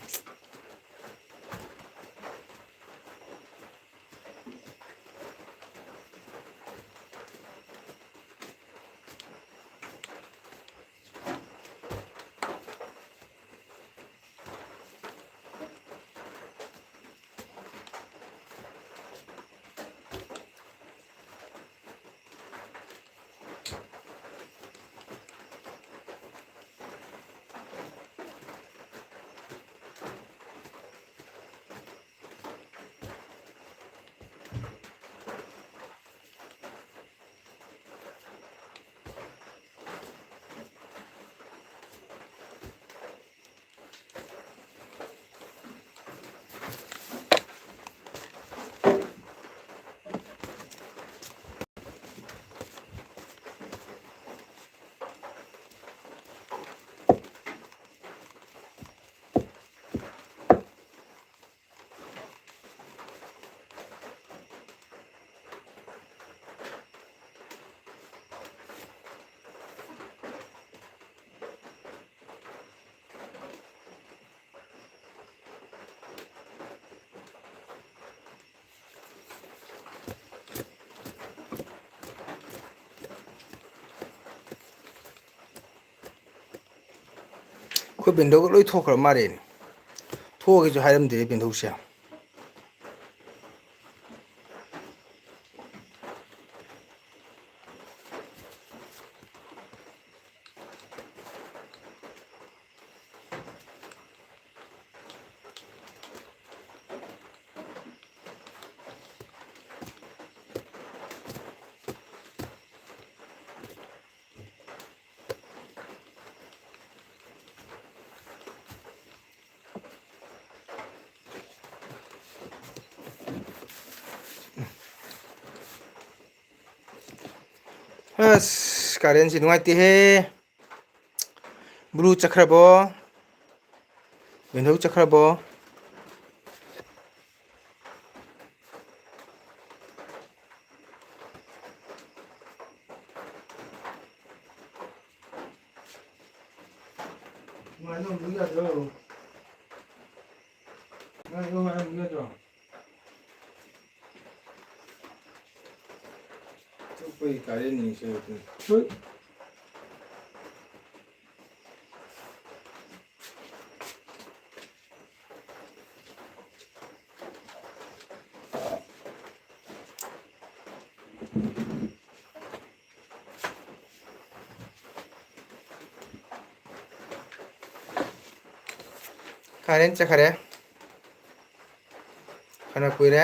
ꯑꯩꯈꯣꯏ ꯕꯦꯟꯙꯧꯒ ꯂꯣꯏ ꯊꯣꯛꯈ꯭ꯔ ꯃꯥꯜꯂꯦꯅꯦ ꯊꯣꯛꯑꯒꯦꯁꯨ ꯍꯥꯏꯔꯝꯗꯦ ꯕꯦꯟꯙꯧꯁꯦ ꯑꯁ currency ꯅꯨꯡꯉꯥꯏꯇꯦꯍꯦ blue ꯆꯠꯈ꯭ꯔꯕꯣ ꯕꯦꯟꯙꯧ ꯆꯠꯈ꯭ꯔꯕꯣ ꯑꯩꯈꯣꯏ ꯀꯥꯔꯦꯟꯅꯤꯁꯦ ꯀꯥꯔꯦꯟ ꯆꯠꯈ꯭ꯔꯦ ꯐꯅ ꯀꯨꯏꯔꯦ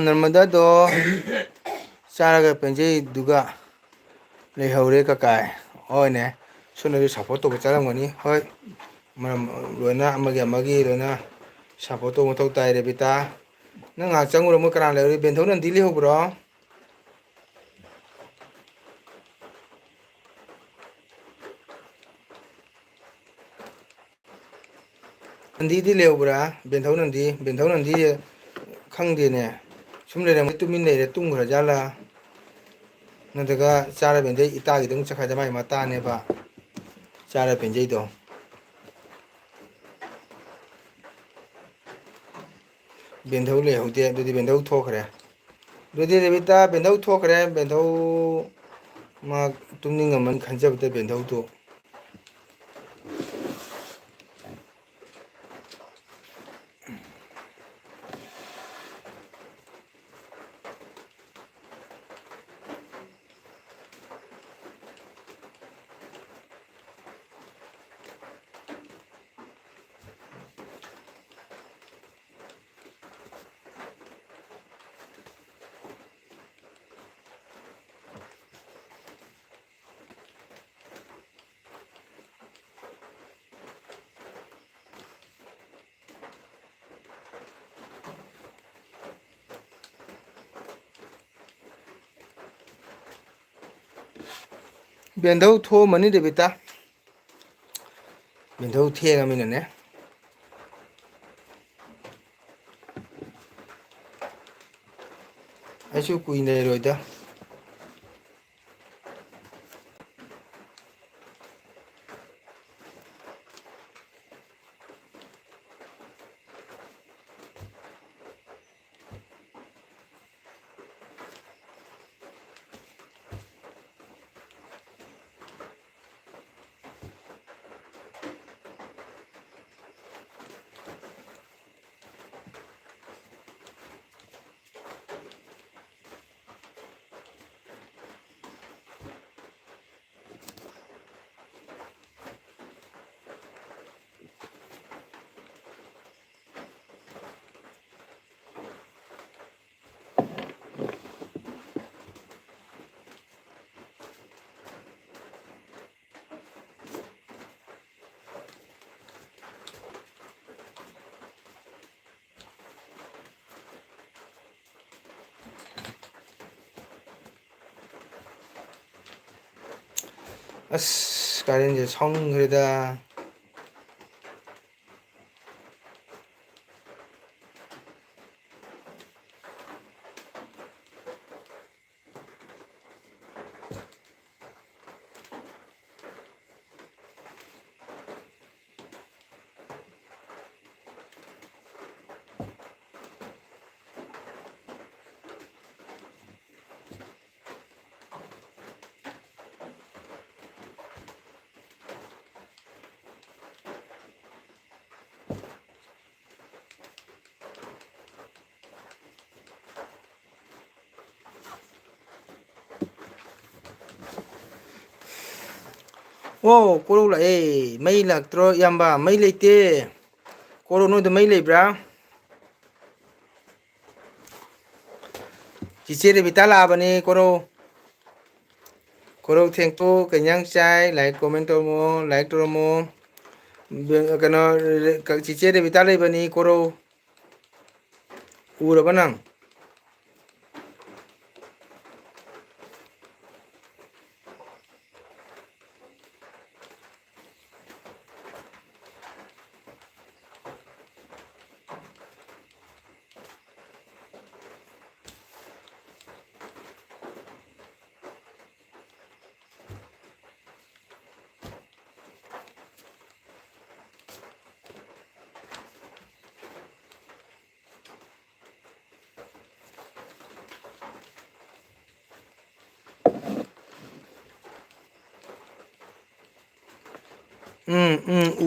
ꯅꯔꯃꯗꯥꯗꯣ ꯆꯥꯔꯒ ꯄꯦꯟꯖꯩꯗꯨꯒ ꯂꯩꯍꯧꯔꯦ ꯀꯀꯥꯏ ꯍꯣꯏꯅꯦ ꯁꯣꯝꯗꯁꯨ ꯁꯞꯄꯣꯔꯠ ꯇꯧꯕ ꯆꯠꯂꯝꯒꯅꯤ ꯍꯣꯏ ꯃꯔꯝ ꯂꯣꯏꯅ ꯑꯃꯒꯤ ꯂꯣꯏꯅ ꯁꯞꯄꯣꯔꯠ ꯇꯧꯕ ꯃꯊꯧ ꯇꯥꯏ ꯔꯦꯕꯤꯇꯥ ꯅꯪ ꯉꯥꯏꯍꯥꯛ ꯆꯪꯉꯨꯔ ꯃꯣꯏ ꯀꯅꯥ ꯂꯩꯍꯧꯔꯤ ꯕꯦꯟꯊꯧ ꯅꯟꯗꯤ ꯂꯩꯍꯧꯕ꯭ꯔꯣ ꯅꯟꯗꯤꯗꯤ ꯂꯩꯍꯧꯕ꯭ꯔꯥ ꯕꯦꯟꯊꯧ ꯅꯟꯗꯤ ꯈꯪꯗꯦꯅꯦ ꯁꯨꯝ ꯂꯩꯔꯝꯃꯤ ꯇꯨꯃꯤꯟ ꯂꯩꯔꯦ ꯇꯨꯝꯈ꯭ꯔꯖꯥꯠꯂꯥ ꯅꯠꯇ꯭ꯔꯒ ꯆꯥꯔ ꯕꯦꯟꯖꯩ ꯏꯇꯥꯒꯤꯗꯪ ꯆꯠꯈ꯭ꯔꯗ ꯃꯥꯏ ꯃꯇꯥꯅꯦꯕ ꯆꯥꯔ ꯄꯦꯟꯖꯩꯗꯣ ꯕꯦꯟꯙꯧ ꯂꯩꯍꯧꯗꯦ ꯑꯗꯨꯗꯤ ꯕꯦꯟꯙꯧ ꯊꯣꯛꯈ꯭ꯔꯦ ꯑꯗꯨꯗꯤ ꯔꯦꯕꯤꯇꯥ ꯕꯦꯟꯙꯧ ꯊꯣꯛꯈ꯭ꯔꯦ ꯕꯦꯟꯙꯧ ꯃꯥ ꯇꯨꯝꯅꯤꯡꯉꯝꯃꯅꯤ ꯈꯟꯖꯕꯗ ꯕꯦꯟꯙꯧꯗꯣ ꯕꯦꯟꯙꯧ ꯊꯣꯛꯑꯝꯃꯅꯤ ꯔꯦꯕꯤꯇꯥ ꯕꯦꯟꯙꯧ ꯊꯦꯡꯉꯃꯤꯅꯅꯦ ꯑꯩꯁꯨ ꯀꯨꯏꯅ ꯂꯩꯔꯣꯏꯗ ꯑꯁ ꯀꯥꯔꯦꯟꯁꯦ ꯁꯥꯎꯅꯤꯡꯈ꯭ꯔꯦꯗ. ꯑꯣ ꯀꯣꯔꯧ ꯂꯥꯛꯑꯦ. ꯃꯩ ꯂꯥꯛꯇ꯭ꯔꯣ ꯏꯌꯥꯝꯕ? ꯃꯩ ꯂꯩꯇꯦ. ꯀꯣꯔꯧ ꯅꯣꯏꯗ ꯃꯩ ꯂꯩꯕ꯭ꯔꯥ? ꯆꯤꯆꯦ ꯔꯦꯕꯤꯇꯥ ꯂꯥꯛꯑꯕꯅꯤ ꯀꯣꯔꯧ. ꯀꯣꯔꯧ ꯊꯦꯡꯇꯨ ꯀꯩ ꯏꯟꯖꯥꯡ ꯆꯥꯏ? ꯂꯥꯏꯛ ꯀꯣꯃꯦꯟ ꯇꯧꯔꯝꯃꯣ, ꯂꯥꯏꯛ ꯇꯧꯔꯝꯃꯣ. ꯀꯩꯅꯣ ꯆꯤꯆꯦ ꯔꯦꯕꯤꯇꯥ ꯂꯩꯕꯅꯤ ꯀꯣꯔꯧ. ꯎꯔꯕ ꯅꯪ?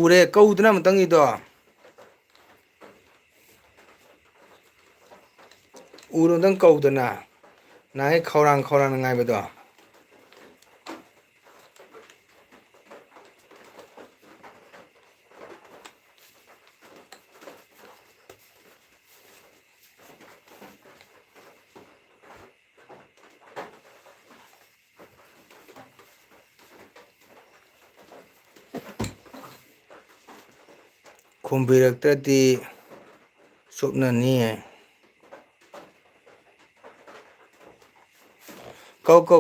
ꯎꯔꯦ. ꯀꯧꯗꯅ ꯑꯃꯨꯛꯇꯪꯒꯤꯗꯣ. ꯎꯔꯣꯗꯪ ꯀꯧꯗꯅ. ꯅꯍꯥꯟꯒꯩ ꯈꯧꯔꯥꯡ ꯈꯧꯔꯥꯡꯅ ꯉꯥꯏꯕꯗꯣ. ꯈꯨꯝꯕꯤꯔꯛꯇ꯭ꯔꯗꯤ ꯆꯨꯞꯅꯅꯤ.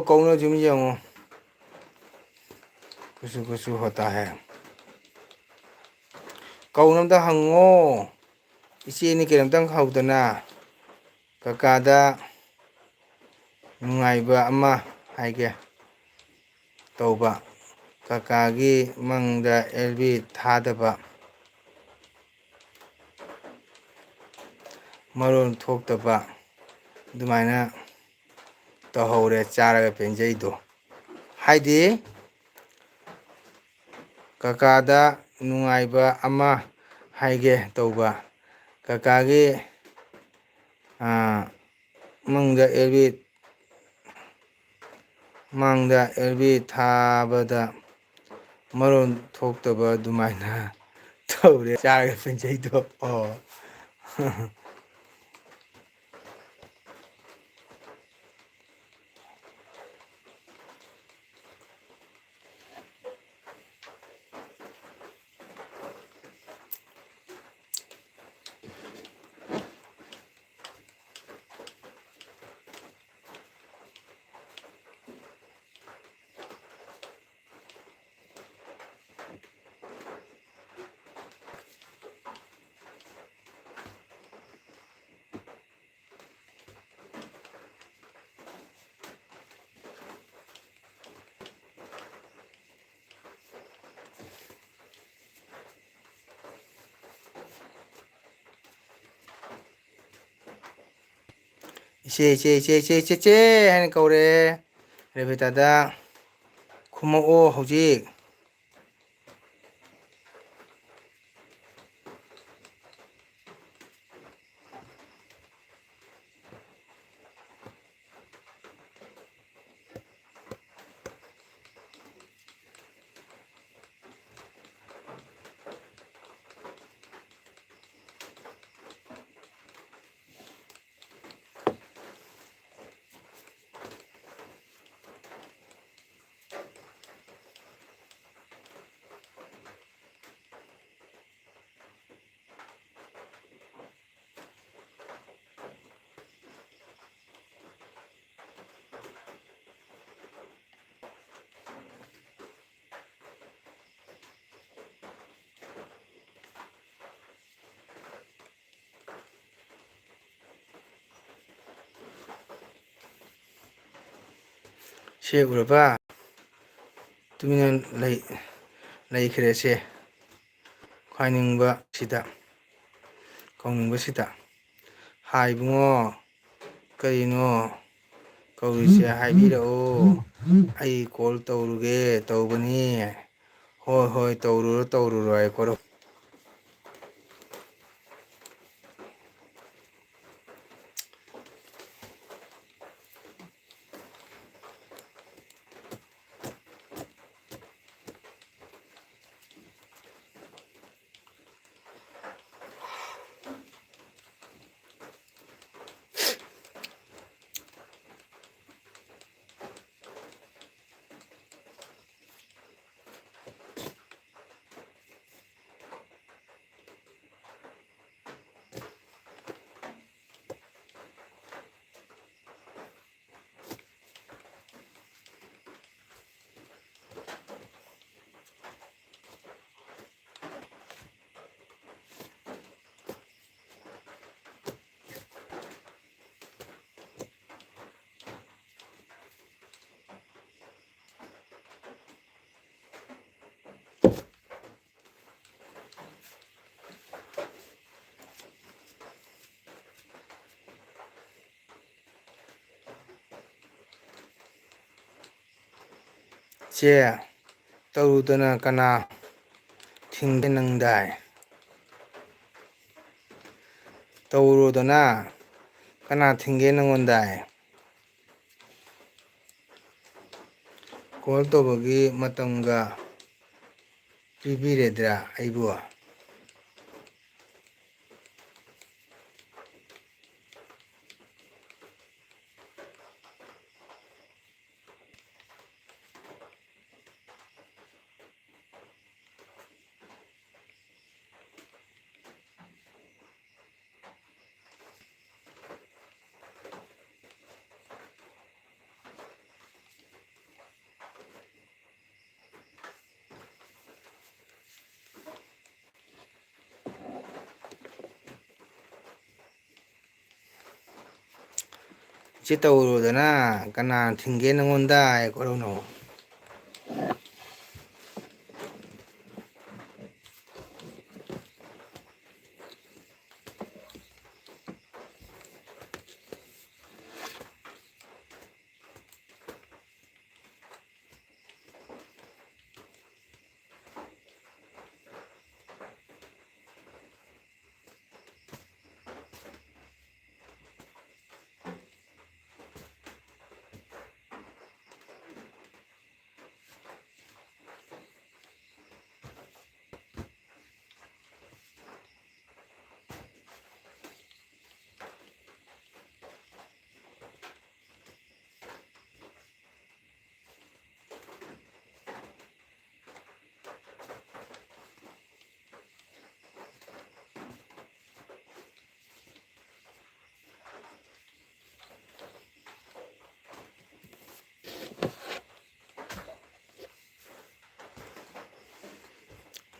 ꯀꯧꯅꯁꯨ ꯌꯦꯡꯉꯣ. ꯀꯨꯁꯨ ꯀꯨꯁꯨ ꯍꯣꯇꯥ ꯍꯦ. ꯀꯧꯅ ꯑꯝꯇ ꯍꯪꯉꯣ. ꯏꯆꯦꯅꯤ ꯀꯩꯅꯣꯝꯇꯪ ꯍꯧꯗꯅ. ꯀꯀꯥꯗ ꯅꯨꯡꯉꯥꯏꯕ ꯑꯃ ꯍꯥꯏꯒꯦ ꯇꯧꯕ. ꯀꯀꯥꯒꯤ ꯃꯪꯗ ꯑꯦꯜꯕꯤ ꯊꯥꯗꯕ. ꯃꯔꯣꯟ ꯊꯣꯛꯇꯕ. ꯑꯗꯨꯃꯥꯏꯅ ꯇꯧꯍꯧꯔꯦ ꯆꯥꯔꯒ ꯄꯦꯟꯖꯩꯗꯣ. ꯍꯥꯏꯗꯤ ꯀꯀꯥꯗ ꯅꯨꯡꯉꯥꯏꯕ ꯑꯃ ꯍꯥꯏꯒꯦ ꯇꯧꯕ. ꯀꯀꯥꯒꯤ ꯃꯪꯗ ꯑꯦꯜꯕꯤ ꯊꯥꯕꯗ ꯃꯔꯣꯟ ꯊꯣꯛꯇꯕ ꯑꯗꯨꯃꯥꯏꯅ ꯇꯧꯔꯦ ꯆꯥꯔꯒ ꯄꯦꯟꯖꯩꯗꯣ. ꯑꯣ. ꯏꯆꯦ ꯍꯥꯏꯅ ꯀꯧꯔꯛꯑꯦ. ꯔꯦꯕꯤꯇꯥꯗ ꯈꯨꯝꯃꯛꯑꯣ ꯍꯧꯖꯤꯛ. ꯁꯦ ꯎꯔꯕ ꯇꯨꯃꯤꯟꯅ ꯂꯩꯈ꯭ꯔꯦ ꯁꯦ ꯈ꯭ꯋꯥꯏꯅꯤꯡꯕ ꯁꯤꯗ ꯀꯧꯅꯤꯡꯕꯁꯤꯗ ꯍꯥꯏ ꯏꯕꯨꯡꯉꯣ ꯀꯩꯅꯣ ꯀꯧꯔꯤꯁꯦ ꯍꯥꯏꯕꯤꯔꯛꯑꯣ ꯑꯩ ꯀꯣꯜ ꯇꯧꯔꯨꯒꯦ ꯇꯧꯕꯅꯤ ꯍꯣꯏ ꯍꯣꯏ ꯇꯧꯔꯨꯔꯣ ꯍꯥꯏꯈꯣꯔꯣ ꯆꯦ ꯇꯧꯔꯨꯗꯅ ꯀꯅꯥ ꯊꯤꯡꯒꯦ ꯅꯪꯗꯥꯏ ꯇꯧꯔꯨꯗꯅ ꯀꯅꯥ ꯊꯤꯡꯒꯦ ꯅꯪꯉꯣꯟꯗꯥꯏ ꯀꯣꯜ ꯇꯧꯕꯒꯤ ꯃꯇꯝꯒ ꯄꯤꯕꯤꯔꯦꯗ꯭ꯔꯥ ꯑꯩꯕꯨ ꯁꯤ ꯇꯧꯔꯨꯗꯅ ꯀꯅꯥ ꯊꯤꯡꯒꯦ ꯅꯪꯉꯣꯟꯗ ꯍꯥꯏꯈꯣꯔꯧꯅꯣ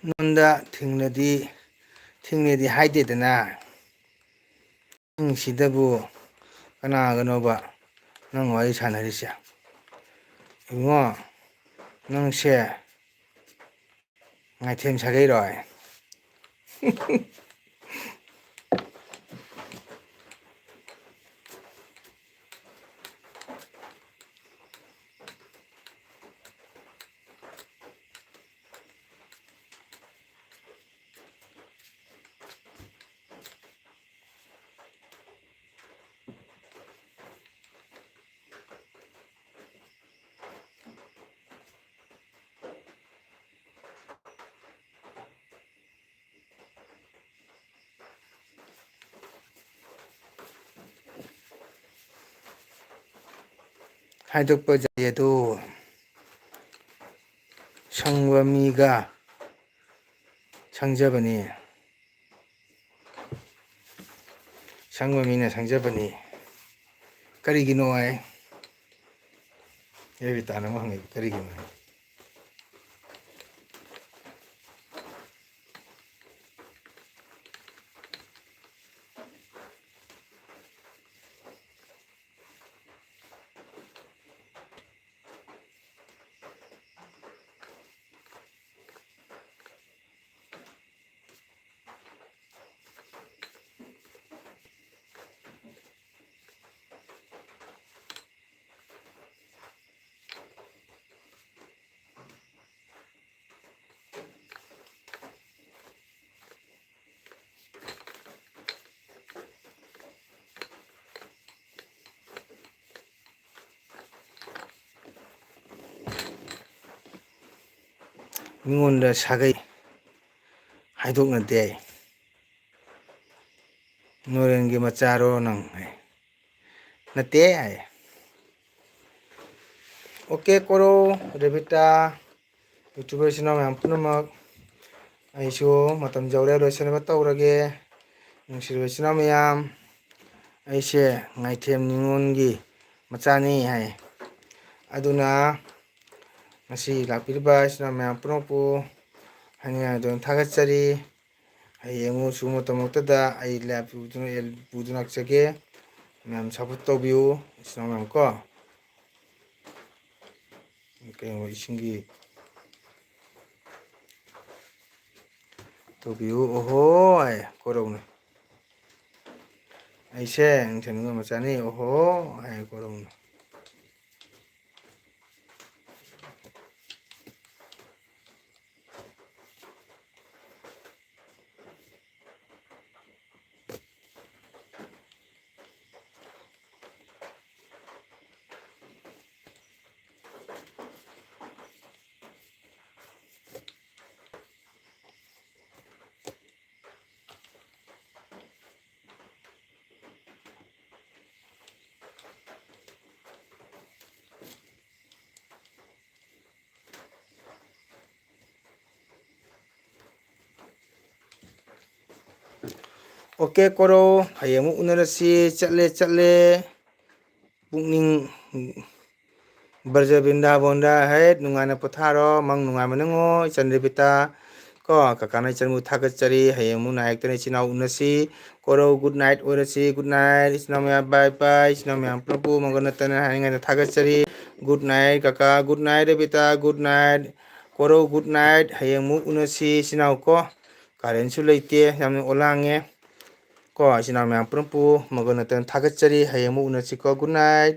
ꯅꯉꯣꯟꯗ ꯊꯤꯡꯅꯗꯤ ꯍꯥꯏꯗꯦꯗꯅ ꯁꯤꯗꯕꯨ ꯀꯅꯥꯒꯅꯣꯕ ꯅꯪ ꯋꯥꯔꯤ ꯁꯥꯟꯅꯔꯤꯁꯦ ꯏꯕꯨꯡꯉꯣ ꯅꯪꯁꯦ ꯉꯥꯏꯊꯦꯝ ꯁꯥꯒꯩꯔꯣꯏ ꯍꯥꯏꯗꯣꯛꯄ ꯌꯥꯏ ꯑꯗꯨ ꯁꯪꯕ ꯃꯤꯒ ꯁꯪꯖꯕꯅꯤ ꯁꯪꯕ ꯃꯤꯅ ꯁꯪꯖꯕꯅꯤ ꯀꯔꯤꯒꯤꯅꯣ ꯍꯥꯏ ꯕꯤꯇꯥꯅ ꯑꯃ ꯍꯪꯉꯤ ꯀꯔꯤꯒꯤꯅꯣ ꯃꯤꯉꯣꯟꯗ ꯁꯥꯒꯩ ꯍꯥꯏꯗꯣꯛꯅꯗꯦ ꯅꯣꯔꯦꯟꯒꯤ ꯃꯆꯥꯔꯣ ꯅꯪ ꯍꯥꯏ ꯅꯠꯇꯦ ꯍꯥꯏ ꯑꯣꯀꯦ ꯀꯣꯔꯣ ꯔꯦꯕꯤꯇꯥ ꯌꯨꯇ꯭ꯌꯨꯕꯔ ꯏꯆꯤꯟ ꯏꯅꯥꯎ ꯃꯌꯥꯝ ꯄꯨꯝꯅꯃꯛ ꯑꯩꯁꯨ ꯃꯇꯝ ꯌꯧꯔꯦ ꯂꯣꯏꯁꯤꯟꯅꯕ ꯇꯧꯔꯒꯦ ꯅꯨꯡꯁꯤꯔꯕ ꯏꯆꯤꯟ ꯏꯅꯥꯎ ꯃꯌꯥꯝ ꯑꯩꯁꯦ ꯉꯥꯏꯊꯦꯝ ꯅꯤꯉꯣꯟꯒꯤ ꯃꯆꯥꯅꯤ ꯍꯥꯏ ꯑꯗꯨꯅ ꯉꯁꯤ ꯂꯥꯛꯄꯤꯔꯤꯕ ꯏꯆꯤꯟ ꯏꯅꯥꯎ ꯃꯌꯥꯝ ꯄꯨꯝꯅꯃꯛꯄꯨ ꯍꯥꯏꯅꯤꯡꯉꯥꯏꯗꯨꯅ ꯊꯥꯒꯠꯆꯔꯤ ꯍꯌꯦꯡ ꯑꯃꯨꯛ ꯁꯤꯒꯨꯝꯕ ꯃꯇꯝꯃꯛꯇꯗ ꯑꯩ ꯂꯥꯏꯚ ꯄꯨꯗꯨꯅ ꯂꯥꯛꯆꯒꯦ ꯃꯌꯥꯝ ꯁꯞꯄꯣꯔꯠ ꯇꯧꯕꯤꯌꯨ ꯏꯆꯤꯟ ꯏꯅꯥꯎ ꯃꯌꯥꯝ ꯀꯣ ꯀꯩꯅꯣ ꯏꯁꯤꯡꯒꯤ ꯇꯧꯕꯤꯌꯨ ꯑꯣꯍꯣ ꯍꯥꯏ ꯀꯣꯔꯧꯅ ꯑꯩꯁꯦ ꯉꯥꯏꯊꯦꯝ ꯅꯤꯉꯣꯜ ꯃꯆꯥꯅꯤ ꯑꯣꯍꯣ ꯍꯥꯏ ꯀꯣꯔꯧꯅ ꯑꯣꯀꯦ ꯀꯣꯔꯧ ꯍꯌꯦꯡ ꯑꯃꯨꯛ ꯎꯅꯔꯁꯤ ꯆꯠꯂꯦ ꯄꯨꯛꯅꯤꯡ ꯕ꯭ꯔꯖ ꯕꯤꯟꯗꯥꯕꯣꯟꯗ ꯍꯦꯛ ꯅꯨꯡꯉꯥꯏꯅ ꯄꯣꯊꯥꯔꯣ ꯃꯪ ꯅꯨꯡꯉꯥꯏꯕ ꯅꯤꯉꯣ ꯏꯆꯟ ꯔꯦꯕꯤꯇꯥ ꯀꯣ ꯀꯀꯥꯅ ꯏꯆꯟꯕꯨ ꯊꯥꯒꯠꯆꯔꯤ ꯍꯌꯦꯡ ꯑꯃꯨꯛ ꯅꯥꯏꯌꯦꯛꯇꯅ ꯏꯆꯤꯟ ꯏꯅꯥꯎ ꯎꯅꯁꯤ ꯀꯣꯔꯧ ꯒꯨꯗ ꯅꯥꯏꯠ ꯑꯣꯏꯔꯁꯤ ꯒꯨꯗ ꯅꯥꯏꯠ ꯏꯆꯤꯟ ꯏꯅꯥꯎ ꯃꯌꯥꯝ ꯕꯥꯏ ꯕꯥꯏ ꯏꯆꯤꯟ ꯏꯅꯥꯎ ꯃꯌꯥꯝ ꯄꯨꯂꯞꯄꯨ ꯃꯪꯒꯣꯜ ꯅꯠꯇꯅ ꯍꯥꯏꯅꯤꯡꯉꯥꯏꯅ ꯊꯥꯒꯠꯆꯔꯤ ꯒꯨꯗ ꯅꯥꯏꯠ ꯀꯀꯥ good night Rebita good night ꯀꯣꯔꯧ ꯒꯨꯗ ꯅꯥꯏꯠ ꯍꯌꯦꯡ ꯑꯃꯨꯛ ꯎꯅꯁꯤ ꯏꯆꯤꯟ ꯏꯅꯥꯎ ꯀꯣ ꯀꯥꯔꯦꯟꯁꯨ ꯂꯩꯇꯦ ꯌꯥꯝꯅ ꯑꯣꯂꯥꯡꯉꯦ ꯀꯣ ꯏꯆꯤꯟ ꯏꯅꯥꯎ ꯃꯌꯥꯝ ꯄꯨꯝꯅꯃꯛꯄꯨ ꯃꯪꯒꯣꯜ ꯅꯠꯇꯅ ꯊꯥꯒꯠꯆꯔꯤ ꯍꯌꯦꯡ ꯑꯃꯨꯛ ꯎꯅꯁꯤꯀꯣ ꯒꯨꯗ ꯅꯥꯏꯠ